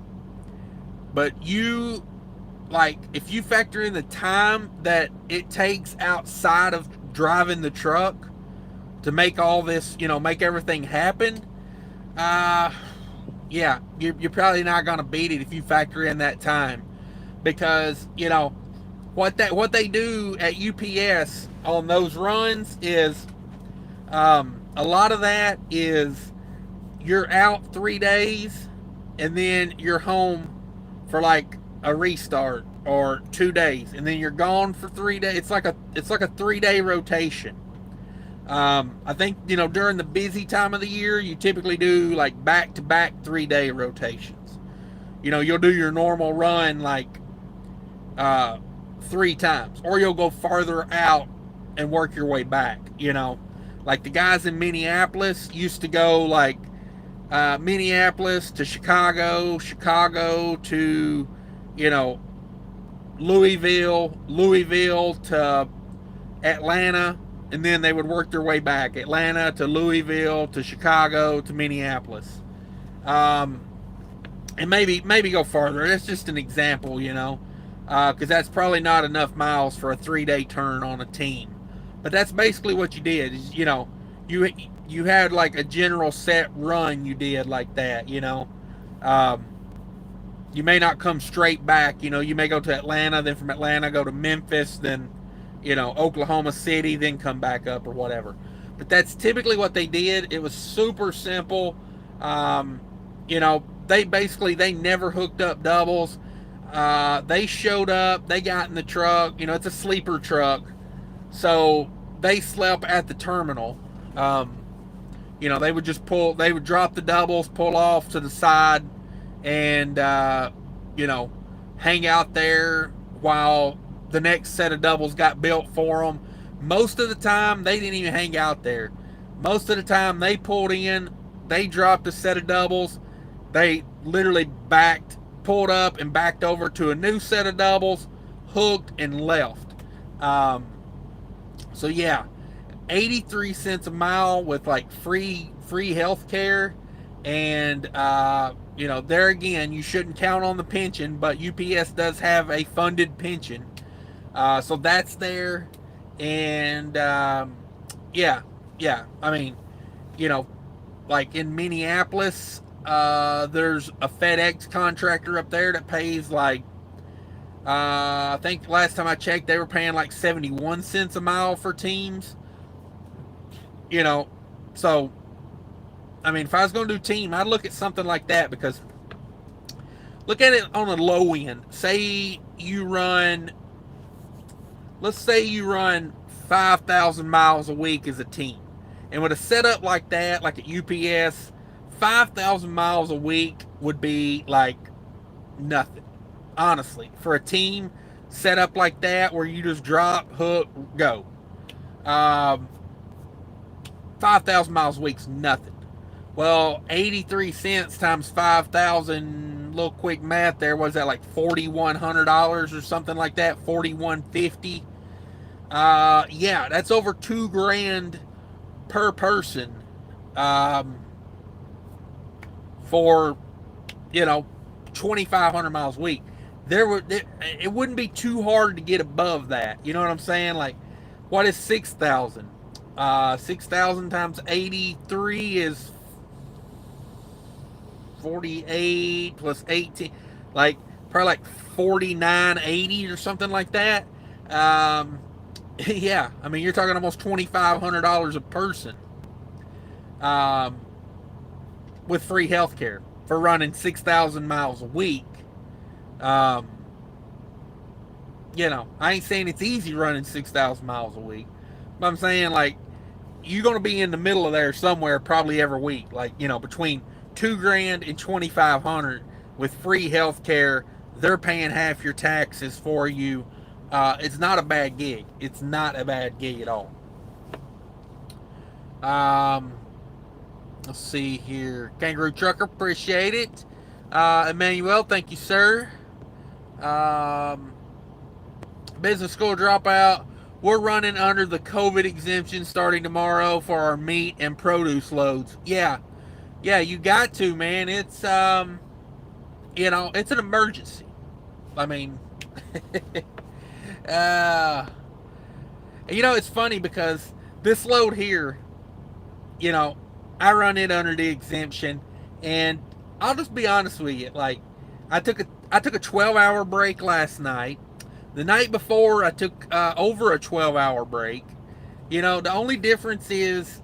S1: But if you factor in the time that it takes outside of driving the truck to make all this, you know, make everything happen, yeah, you're probably not going to beat it if you factor in that time. Because, you know, what they do at UPS on those runs is, a lot of that is you're out 3 days and then you're home for like a restart, or 2 days, and then you're gone for 3 days. It's like a 3-day rotation. I think, you know, during the busy time of the year, you typically do like back-to-back 3-day rotations. You know, you'll do your normal run like 3 times, or you'll go farther out and work your way back. You know, like the guys in Minneapolis used to go like Minneapolis to Chicago to, you know, Louisville to Atlanta, and then they would work their way back. Atlanta to Louisville to Chicago to Minneapolis. And maybe go farther. That's just an example, you know, because that's probably not enough miles for a 3-day turn on a team. But that's basically what you did. Is, you you had like a general set run you did like that. Um, you may not come straight back. You may go to Atlanta, then from Atlanta go to Memphis, then Oklahoma City, then come back up or whatever. But that's typically what they did. It was super simple. Um, they never hooked up doubles. They showed up. They got in the truck. It's a sleeper truck, so they slept at the terminal. Um, they would just pull. They would drop the doubles, pull off to the side, and you know, hang out there while the next set of doubles got built for them. Most of the time, they didn't even hang out there. Most of the time, they pulled in, they dropped a set of doubles, they literally pulled up and backed over to a new set of doubles, hooked and left. Um, so yeah, 83 cents a mile with like free health care, and there again, you shouldn't count on the pension, but UPS does have a funded pension, so that's there. And yeah, I mean, like in Minneapolis, there's a FedEx contractor up there that pays like, I think last time I checked, they were paying like 71 cents a mile for teams. So I mean, if I was going to do team, I'd look at something like that, because look at it on a low end. Let's say you run 5,000 miles a week as a team. And with a setup like that, like at UPS, 5,000 miles a week would be like nothing. Honestly, for a team set up like that, where you just drop, hook, go. 5,000 miles a week's nothing. Well, 83 cents times 5,000, little quick math there, was that like $4,100 or something like that? $4,150. Yeah, that's over $2,000 per person, for 2,500 miles a week. It wouldn't be too hard to get above that. You know what I'm saying? Like, what is 6,000? 6,000 times 83 is 48 plus 18, like probably like 4980 or something like that. Yeah, I mean, you're talking almost $2,500 a person, with free health care for running 6,000 miles a week. I ain't saying it's easy running 6,000 miles a week, but I'm saying, like, you're going to be in the middle of there somewhere probably every week, like, between $2,000 and 2,500 with free health care. They're paying half your taxes for you. It's not a bad gig. It's not a bad gig at all. Let's see here. Kangaroo Trucker, appreciate it. Emmanuel, thank you, sir. Business school dropout. We're running under the COVID exemption starting tomorrow for our meat and produce loads. Yeah, you got to, man. It's it's an emergency. I mean, it's funny because this load here, I run it under the exemption, and I'll just be honest with you. Like, I took a 12-hour break last night. The night before, I took over a 12-hour break. The only difference is,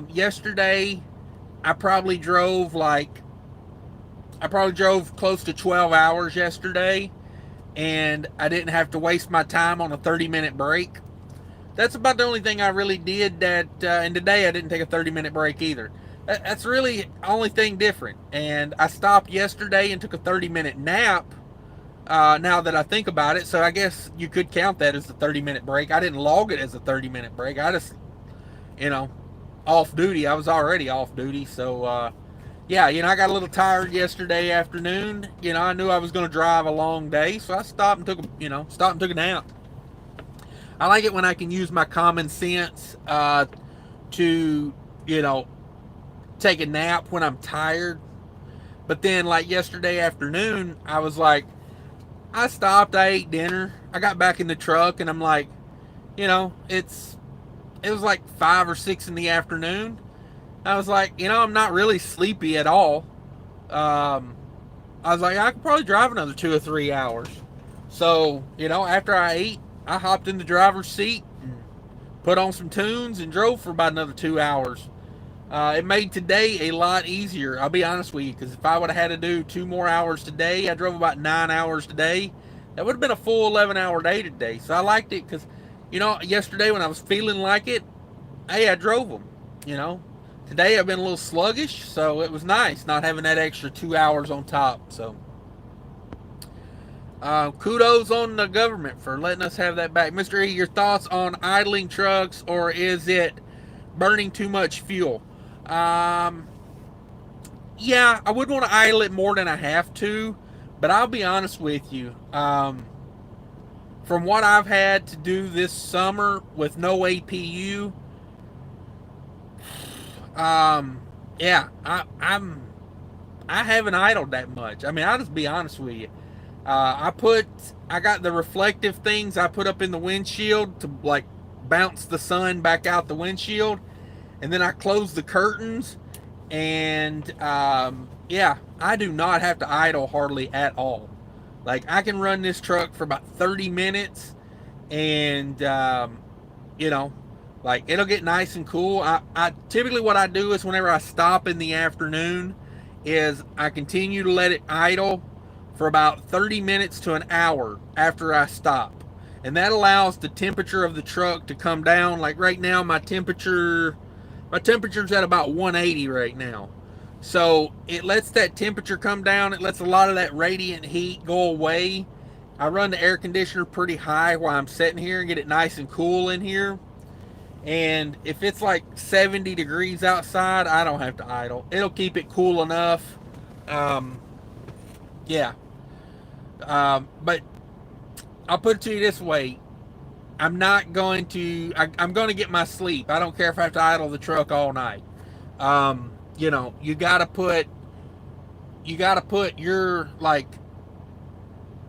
S1: yesterday, I probably drove close to 12 hours yesterday, and I didn't have to waste my time on a 30-minute break. That's about the only thing I really did and today I didn't take a 30-minute break either. That's really the only thing different. And I stopped yesterday and took a 30-minute nap, now that I think about it. So I guess you could count that as a 30-minute break. I didn't log it as a 30-minute break. I just, off duty. I was already off duty. So, yeah, I got a little tired yesterday afternoon. I knew I was going to drive a long day. So I stopped and took a nap. I like it when I can use my common sense, to, take a nap when I'm tired. But then, like, yesterday afternoon, I was like, I stopped, I ate dinner, I got back in the truck, and I'm like, it was like 5 or 6 in the afternoon. I was like, I'm not really sleepy at all. Um, I was like, I could probably drive another 2 or 3 hours. So, after I ate, I hopped in the driver's seat and put on some tunes and drove for about another 2 hours. It made today a lot easier. I'll be honest with you, because if I would have had to do 2 more hours today, I drove about 9 hours today. That would have been a full 11-hour day today. So I liked it because, yesterday when I was feeling like it, hey, I drove them. You know, today I've been a little sluggish, so it was nice not having that extra 2 hours on top. So kudos on the government for letting us have that back. Mr. E, your thoughts on idling trucks, or is it burning too much fuel? Um, yeah, I would want to idle it more than I have to, but I'll be honest with you. From what I've had to do this summer with no APU, yeah, I haven't idled that much. I mean, I'll just be honest with you. I got the reflective things I put up in the windshield to like bounce the sun back out the windshield, and then I close the curtains, and yeah, I do not have to idle hardly at all. Like, I can run this truck for about 30 minutes, and you know, like, it'll get nice and cool. I typically, what I do is whenever I stop in the afternoon, is I continue to let it idle for about 30 minutes to an hour after I stop. And that allows the temperature of the truck to come down. Like right now, my temperature's at about 180 right now. So it lets that temperature come down. It lets a lot of that radiant heat go away. I run the air conditioner pretty high while I'm sitting here and get it nice and cool in here. And if it's like 70 degrees outside, I don't have to idle. It'll keep it cool enough. Yeah. But I'll put it to you this way. I'm not going to, I'm going to get my sleep. I don't care if I have to idle the truck all night. You got to put your, like,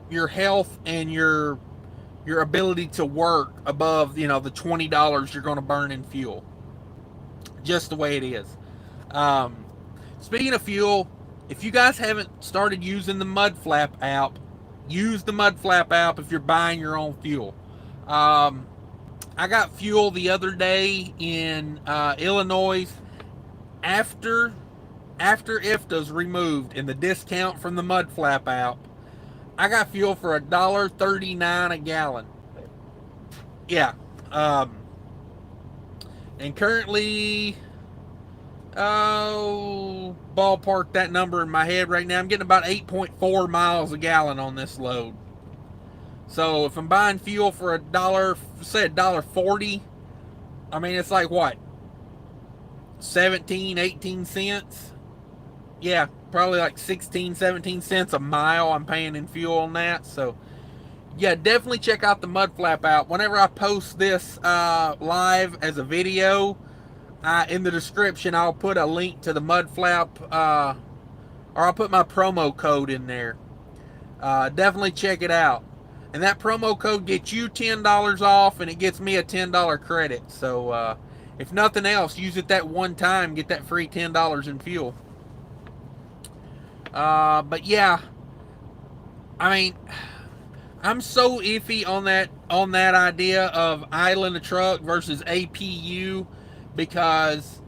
S1: your health and your ability to work above, the $20 you're going to burn in fuel. Just the way it is. Speaking of fuel, if you guys haven't started using the Mud Flap app, use the Mud Flap app if you're buying your own fuel. I got fuel the other day in Illinois after IFTA's removed and the discount from the Mud Flap app. I got fuel for $1.39 a gallon. Yeah. And currently, ballpark that number in my head right now. I'm getting about 8.4 miles a gallon on this load. So if I'm buying fuel for $1.40, I mean, it's like what? 17, 18 cents? Yeah, probably like 16, 17 cents a mile I'm paying in fuel on that. So yeah, definitely check out the Mud Flap out. Whenever I post this live as a video, in the description I'll put a link to the Mud Flap, or I'll put my promo code in there. Definitely check it out. And that promo code gets you $10 off, and it gets me a $10 credit. So if nothing else, use it that one time, get that free $10 in fuel. But yeah, I mean, I'm so iffy on that idea of idling a truck versus APU, because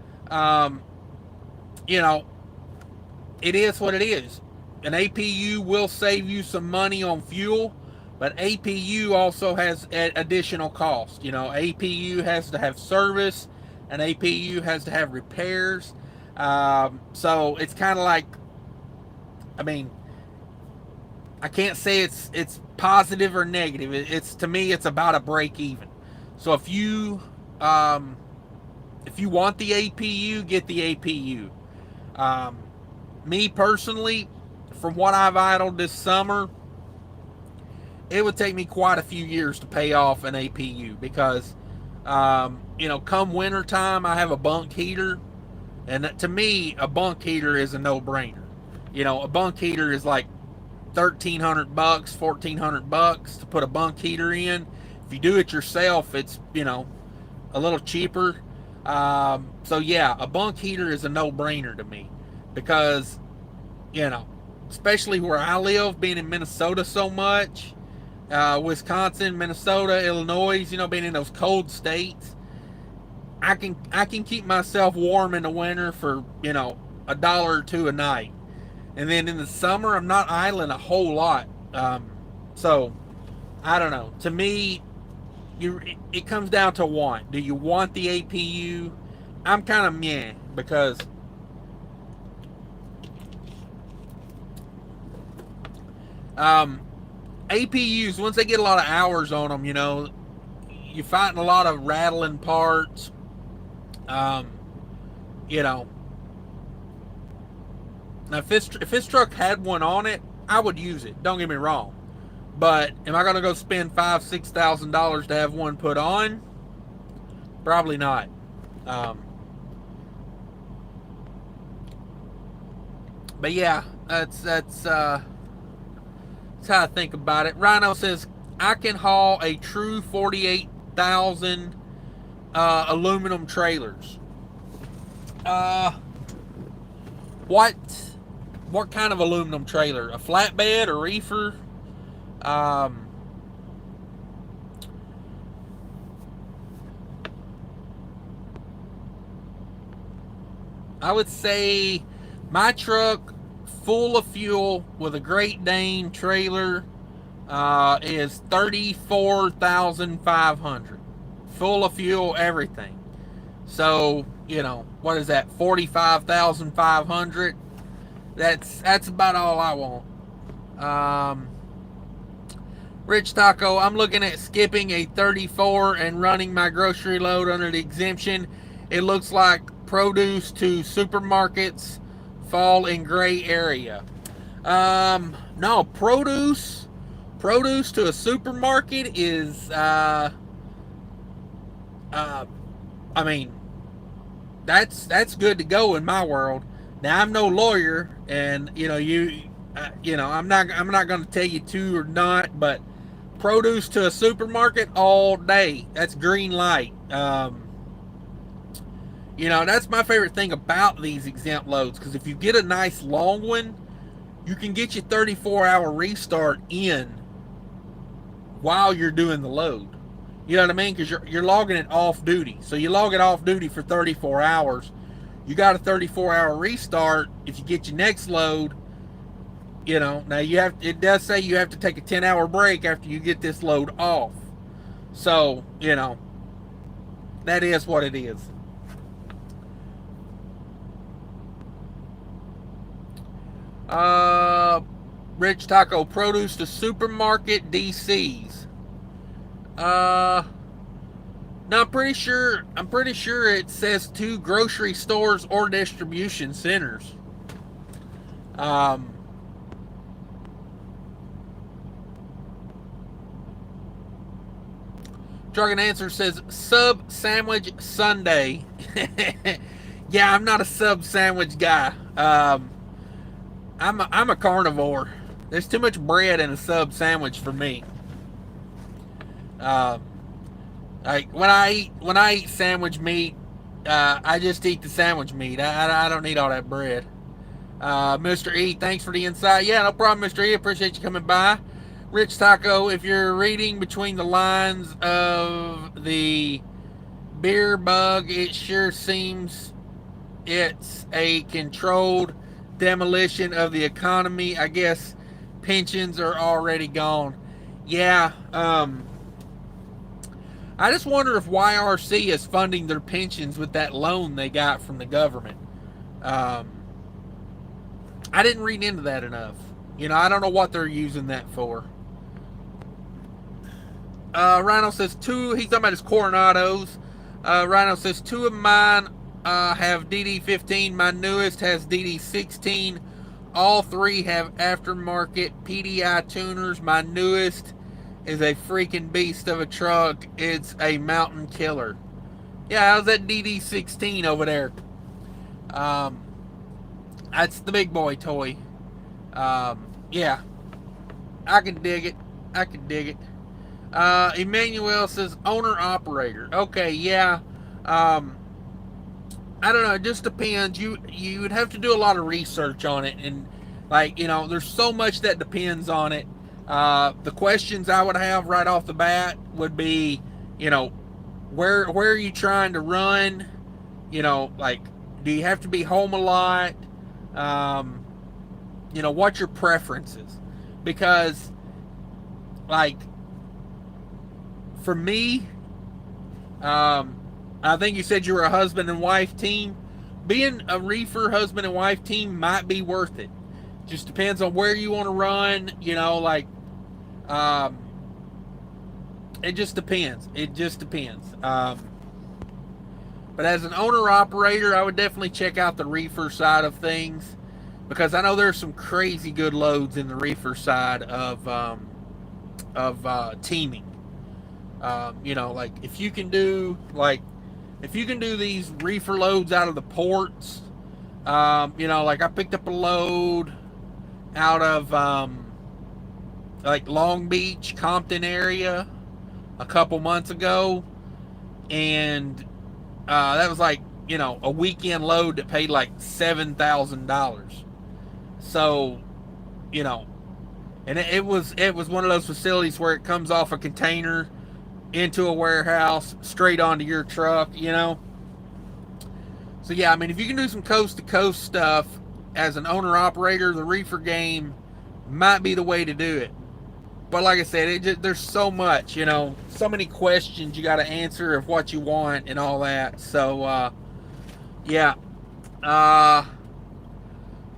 S1: it is what it is. An APU will save you some money on fuel, but APU also has additional cost. APU has to have service, and APU has to have repairs. So it's kind of like, I mean, I can't say it's positive or negative. It's, to me, it's about a break even. So if you want the APU, get the APU. Me personally, from what I've idled this summer, it would take me quite a few years to pay off an APU, because come winter time, I have a bunk heater, and to me, a bunk heater is a no-brainer. A bunk heater is like $1,300, $1,400 to put a bunk heater in. If you do it yourself, it's, a little cheaper. So yeah, a bunk heater is a no-brainer to me because, you know, especially where I live, being in Minnesota so much, Wisconsin, Minnesota, Illinois, being in those cold states, I can keep myself warm in the winter for, a dollar or two a night. And then in the summer, I'm not idling a whole lot. So I don't know. To me, it comes down to want. Do you want the APU? I'm kind of meh because APUs, once they get a lot of hours on them, you're fighting a lot of rattling parts. You know, now if this truck had one on it, I would use it. Don't get me wrong. But am I going to go spend $5,000-$6,000 to have one put on? Probably not. But yeah, that's how I think about it. Rhino says I can haul a true 48,000 aluminum trailers. What kind of aluminum trailer? A flatbed, a reefer? I would say my truck full of fuel with a Great Dane trailer is 34,500. Full of fuel, everything. So, what is that? 45,500. That's about all I want. Rich Taco, I'm looking at skipping a 34 and running my grocery load under the exemption. It looks like produce to supermarkets fall in gray area. No, produce to a supermarket is I mean, that's good to go in my world. Now I'm no lawyer, and I'm not going to tell you to or not, but produce to a supermarket all day. That's green light. That's my favorite thing about these exempt loads, because if you get a nice long one, you can get your 34-hour restart in while you're doing the load. You know what I mean? Because you're logging it off duty. So you log it off duty for 34 hours. You got a 34-hour restart. If you get your next load, now it does say you have to take a 10-hour break after you get this load off. So, that is what it is. Rich Taco, produce to supermarket DCs. No, I'm pretty sure it says to grocery stores or distribution centers. Jargon Answer says sub sandwich Sunday. Yeah, I'm not a sub sandwich guy. I'm a carnivore. There's too much bread in a sub sandwich for me. Like when I eat sandwich meat, I just eat the sandwich meat. I don't need all that bread. Mr. E, thanks for the insight. Yeah, no problem, Mr. E. Appreciate you coming by. Rich Taco, if you're reading between the lines of the beer bug, it sure seems it's a controlled demolition of the economy. I guess pensions are already gone. Yeah, I just wonder if YRC is funding their pensions with that loan they got from the government. I didn't read into that enough. I don't know what they're using that for. Rhino says he's talking about his Coronados. Rhino says 2 of mine have DD15. My newest has DD16. All 3 have aftermarket PDI tuners. My newest is a freaking beast of a truck. It's a mountain killer. Yeah, how's that DD16 over there? That's the big boy toy. Yeah. I can dig it. I can dig it. Emmanuel says owner operator. Okay, yeah. Um, I don't know. It just depends. You would have to do a lot of research on it, and like there's so much that depends on it. The questions I would have right off the bat would be, you know, where are you trying to run? Like, do you have to be home a lot? Um, what's your preferences? Because, like, for me, um, I think you said you were a husband and wife team. Being a reefer husband and wife team might be worth it. Just depends on where you want to run. Um, it just depends. It just depends. But as an owner operator, I would definitely check out the reefer side of things, because I know there's some crazy good loads in the reefer side of teaming. Like if you can do these reefer loads out of the ports, like I picked up a load out of like Long Beach, Compton area a couple months ago, and that was like a weekend load that paid like $7,000. So, and it was one of those facilities where it comes off a container into a warehouse straight onto your truck. So yeah, I mean, if you can do some coast to coast stuff as an owner operator, the reefer game might be the way to do it. But like I said, there's so much, so many questions you got to answer of what you want and all that. So yeah.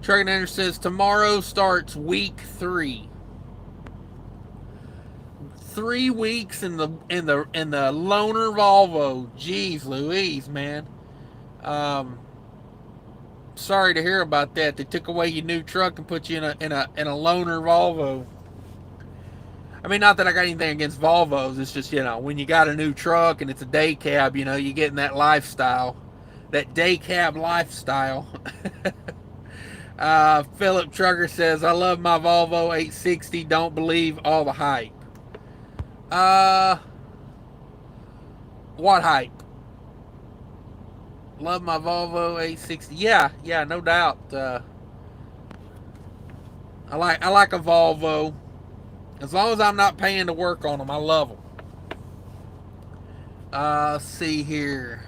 S1: Trucking Ender says tomorrow starts week 3. 3 weeks in the loaner Volvo. Jeez Louise, man. Sorry to hear about that. They took away your new truck and put you in a loaner Volvo. I mean, not that I got anything against Volvos. It's just, when you got a new truck and it's a day cab, you're getting that lifestyle, that day cab lifestyle. Philip Trucker says, I love my Volvo 860. Don't believe all the hype. What hype? Love my Volvo 860. Yeah, no doubt. I like a Volvo. As long as I'm not paying to work on them, I love them. Let's see here.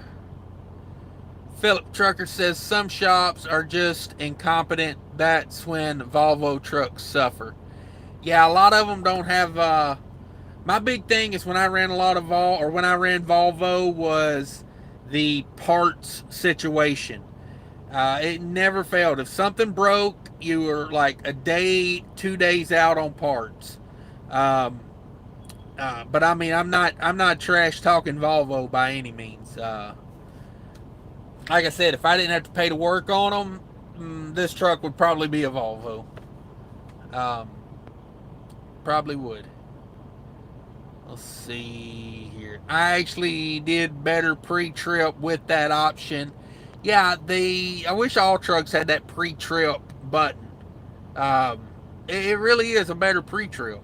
S1: Philip Trucker says some shops are just incompetent. That's when Volvo trucks suffer. Yeah, a lot of them don't have. My big thing is when I ran Volvo was the parts situation. It never failed. If something broke, you were like a day, 2 days out on parts. But I mean, I'm not trash talking Volvo by any means. Like I said, if I didn't have to pay to work on them, this truck would probably be a Volvo. Probably would. Let's see here. I actually did better pre-trip with that option. Yeah, I wish all trucks had that pre-trip button. It really is a better pre-trip.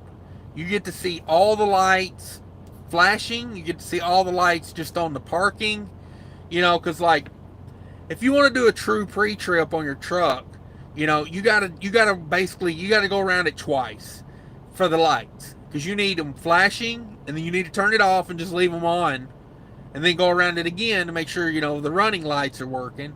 S1: You get to see all the lights flashing. You get to see all the lights just on the parking. Because like, if you want to do a true pre-trip on your truck, you gotta go around it twice for the lights, because you need them flashing, and then you need to turn it off and just leave them on, and then go around it again to make sure the running lights are working.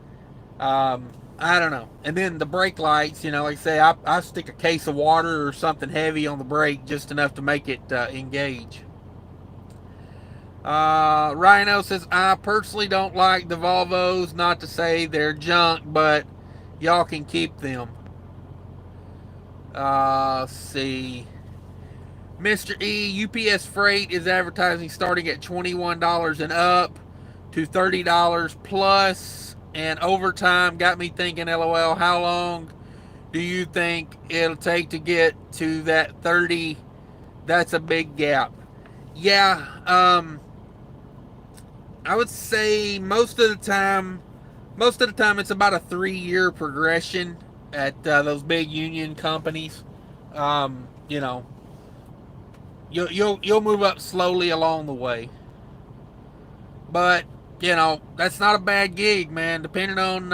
S1: I don't know. And then the brake lights, like I say, I stick a case of water or something heavy on the brake, just enough to make it engage. Rhino says, I personally don't like the Volvos. Not to say they're junk, but y'all can keep them. Let's see. Mr. E, UPS Freight is advertising starting at $21 and up to $30 plus, and overtime. Got me thinking, LOL, how long do you think it'll take to get to that 30? That's a big gap. Yeah, I would say most of the time it's about a 3-year progression at those big union companies. You'll move up slowly along the way. But that's not a bad gig, man. Depending on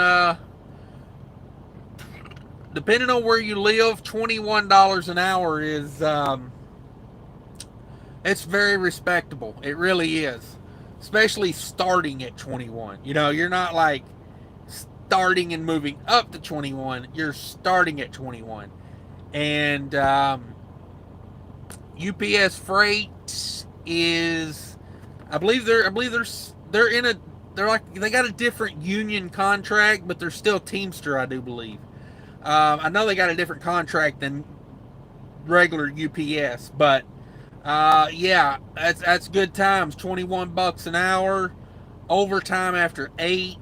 S1: where you live, $21 an hour is it's very respectable. It really is, especially starting at 21. You're not like starting and moving up to 21. You're starting at 21, and UPS Freight is, they're in a they're like they got a different union contract, but they're still Teamster, I do believe. I know they got a different contract than regular UPS, but yeah, that's good times. $21 an hour, overtime after 8,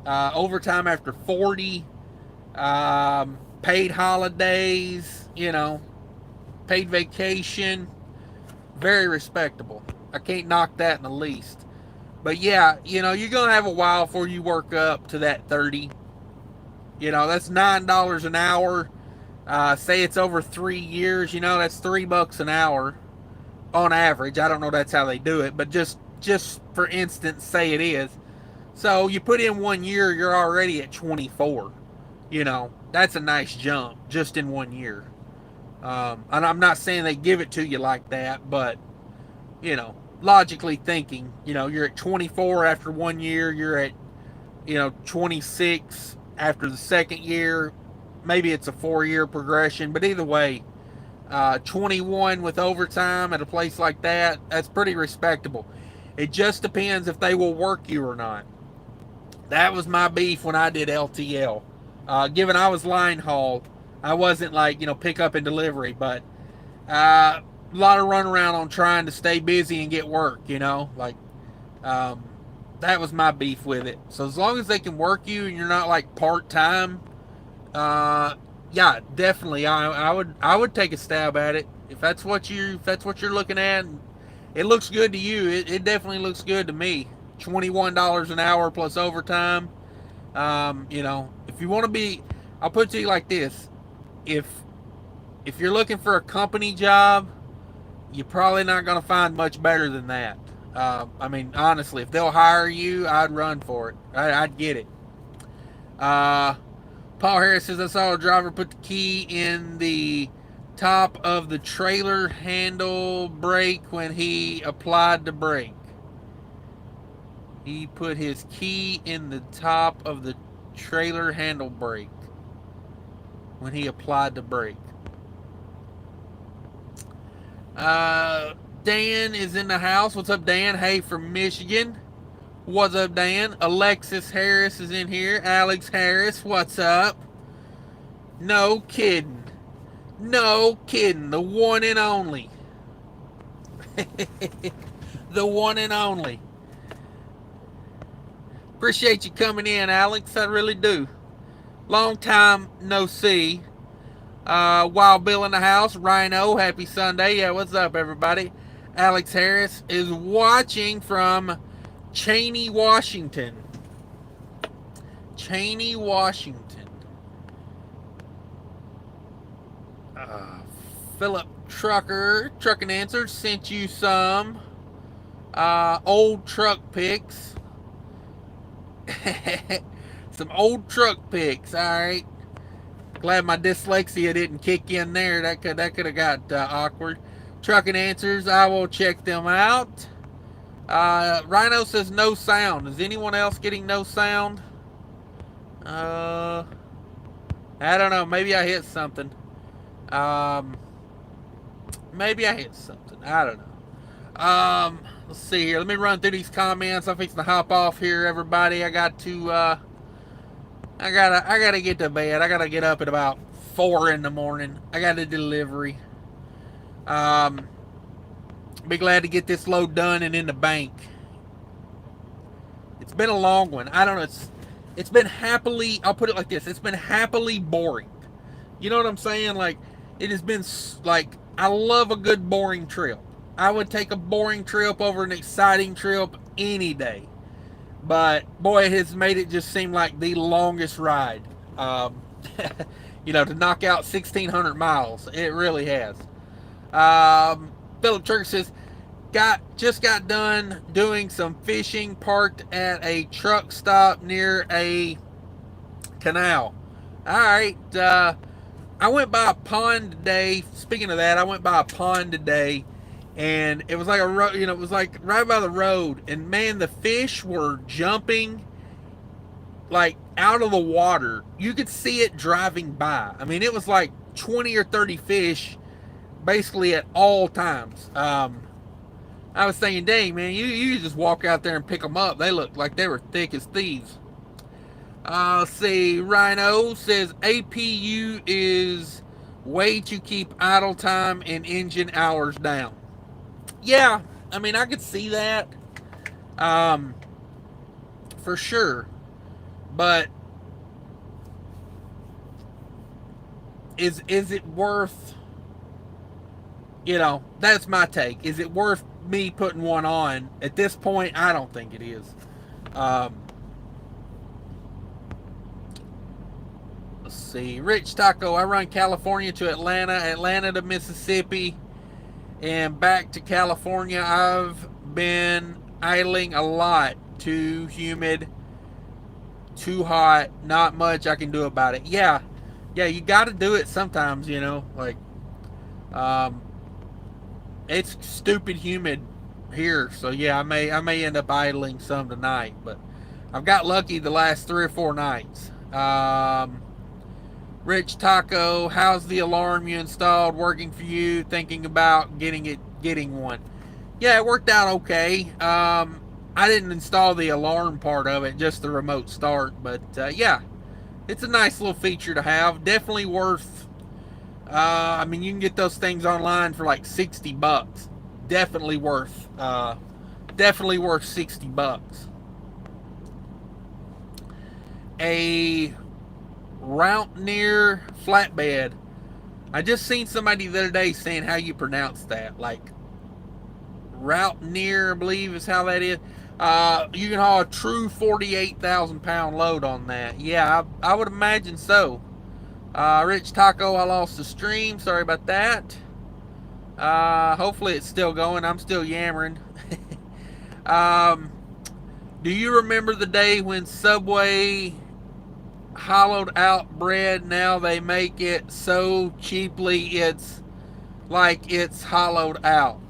S1: overtime after 40, paid holidays, paid vacation. Very respectable. I can't knock that in the least. But yeah, you're gonna have a while before you work up to that 30. That's $9 an hour. Say it's over 3 years, that's $3 an hour on average. I don't know that's how they do it, but just for instance, say it is. So you put in 1 year, you're already at 24. That's a nice jump just in 1 year. And I'm not saying they give it to you like that, but logically thinking, you're at 24 after 1 year, you're at 26 after the second year. Maybe it's a 4-year progression, but either way, 21 with overtime at a place like that's pretty respectable. It just depends if they will work you or not. That was my beef when I did LTL. Given I was line haul, I wasn't like, pick up and delivery, but a lot of runaround on trying to stay busy and get work, like that was my beef with it. So as long as they can work you and you're not like part-time, yeah, definitely I would take a stab at it. If that's what you're looking at, and it looks good to you, it definitely looks good to me. $21 an hour plus overtime. If you want to be, I'll put it to you like this: if you're looking for a company job, you're probably not going to find much better than that. Honestly, if they'll hire you, I'd run for it. I'd get it. Paul Harris says, I saw a driver put the key in the top of the trailer handle brake when he applied the brake. He put his key in the top of the trailer handle brake when he applied the brake. Dan is in the house. What's up, Dan? Hey, from Michigan. What's up, Dan? Alexis Harris is in here. Alex Harris, what's up? No kidding. No kidding. The one and only. The one and only. Appreciate you coming in, Alex. I really do. Long time no see. Wild Bill in the house. Rhino, happy Sunday. Yeah, what's up, everybody? Alex Harris is watching from Cheney, Washington. Cheney, Washington. Philip Trucker, Trucking Answers, sent you some old truck pics. Some old truck pics, alright. Glad my dyslexia didn't kick in there. That could have got awkward. Trucking Answers, I will check them out. Rhino says no sound. Is anyone else getting no sound? I don't know. Maybe I hit something. Maybe I hit something. I don't know. Let's see here. Let me run through these comments. I'm fixing to hop off here, everybody. I gotta get to bed. I gotta get up at about 4 in the morning. I got a delivery. Be glad to get this load done and in the bank. It's been a long one. I don't know. It's been happily, I'll put it like this. It's been happily boring. You know what I'm saying? Like, it has been like, I love a good boring trip. I would take a boring trip over an exciting trip any day. But boy, it has made it just seem like the longest ride. To knock out 1,600 miles. It really has. Philip Turk says, just got done doing some fishing, parked at a truck stop near a canal. All right. I went by a pond today. Speaking of that, I went by a pond today, and it was like a road. It was like right by the road, and man, the fish were jumping like out of the water. You could see it driving by. I mean, it was like 20 or 30 fish basically at all times. I was thinking, dang, man, you just walk out there and pick them up. They looked like they were thick as thieves. Let's see. Rhino says APU is way to keep idle time and engine hours down. Yeah, I mean, I could see that. For sure. But is it worth, that's my take. Is it worth me putting one on? At this point, I don't think it is. Let's see. Rich Taco, I run California to Atlanta, Atlanta to Mississippi, and back to California. I've been idling a lot. Too humid, too hot, not much I can do about it. Yeah, you got to do it sometimes, like, it's stupid humid here, so yeah, I may end up idling some tonight, but I've got lucky the last 3 or 4 nights. Rich Taco, how's the alarm you installed working for you? Thinking about getting one. Yeah, it worked out okay. I didn't install the alarm part of it, just the remote start, but yeah, it's a nice little feature to have. Definitely worth, I mean, you can get those things online for like $60. Definitely worth $60. A Routnier flatbed. I just seen somebody the other day saying how you pronounce that. Like Routnier, I believe is how that is. You can haul a true 48,000 pound load on that. Yeah, I would imagine so. Rich Taco, I lost the stream. Sorry about that. Hopefully it's still going. I'm still yammering. Do you remember the day when Subway hollowed out bread? Now they make it so cheaply it's like it's hollowed out.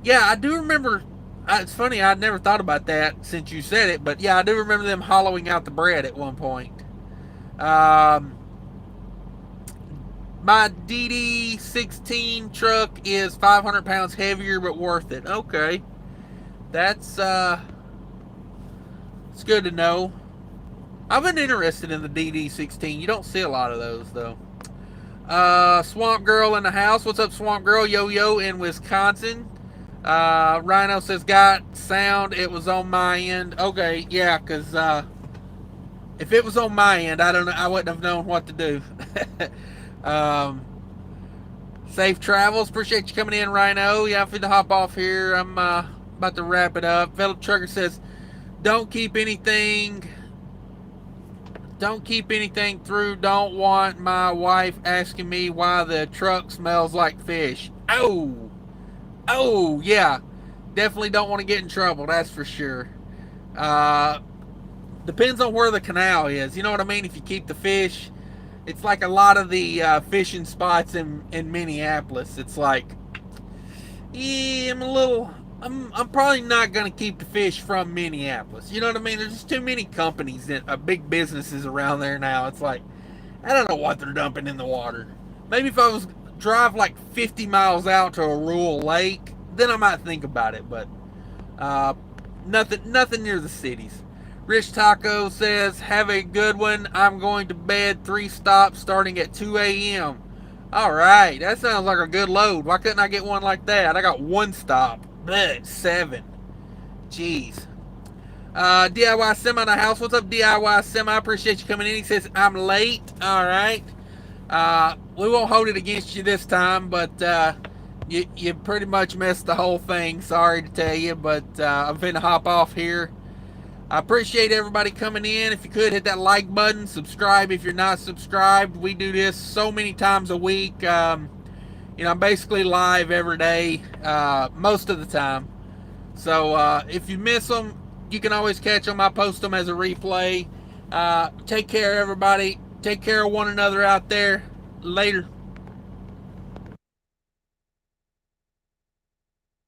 S1: Yeah, I do remember. It's funny, I'd never thought about that since you said it, but yeah, I do remember them hollowing out the bread at one point. My DD16 truck is 500 pounds heavier, but worth it. Okay, that's it's good to know. I've been interested in the DD16. You don't see a lot of those, though. Swamp Girl in the house. What's up, Swamp Girl? Yo in Wisconsin. Rhino says, got sound. It was on my end. Okay, yeah, because if it was on my end, I don't know. I wouldn't have known what to do. Safe travels. Appreciate you coming in, Rhino. Yeah, I'm finna hop off here. I'm about to wrap it up. Philip Trucker says, don't keep anything through. Don't want my wife asking me why the truck smells like fish. Oh yeah, definitely don't want to get in trouble, that's for sure. Depends on where the canal is, you know what I mean? If you keep the fish, it's like a lot of the fishing spots in Minneapolis. It's like, yeah, I'm probably not going to keep the fish from Minneapolis. You know what I mean? There's just too many companies and big businesses around there now. It's like, I don't know what they're dumping in the water. Maybe if I was drive like 50 miles out to a rural lake, then I might think about it. But nothing near the cities. Rich Taco says, have a good one. I'm going to bed. 3 stops starting at 2 a.m. All right, that sounds like a good load. Why couldn't I get one like that? I got 1 stop. Blech, 7. Jeez. DIY Semi in the house. What's up, DIY Semi? I appreciate you coming in. He says, I'm late. All right. We won't hold it against you this time, but you pretty much missed the whole thing. Sorry to tell you, but I'm finna hop off here. I appreciate everybody coming in. If you could, hit that like button. Subscribe if you're not subscribed. We do this so many times a week. I'm basically live every day, most of the time. So if you miss them, you can always catch them. I post them as a replay. Take care, everybody. Take care of one another out there. Later.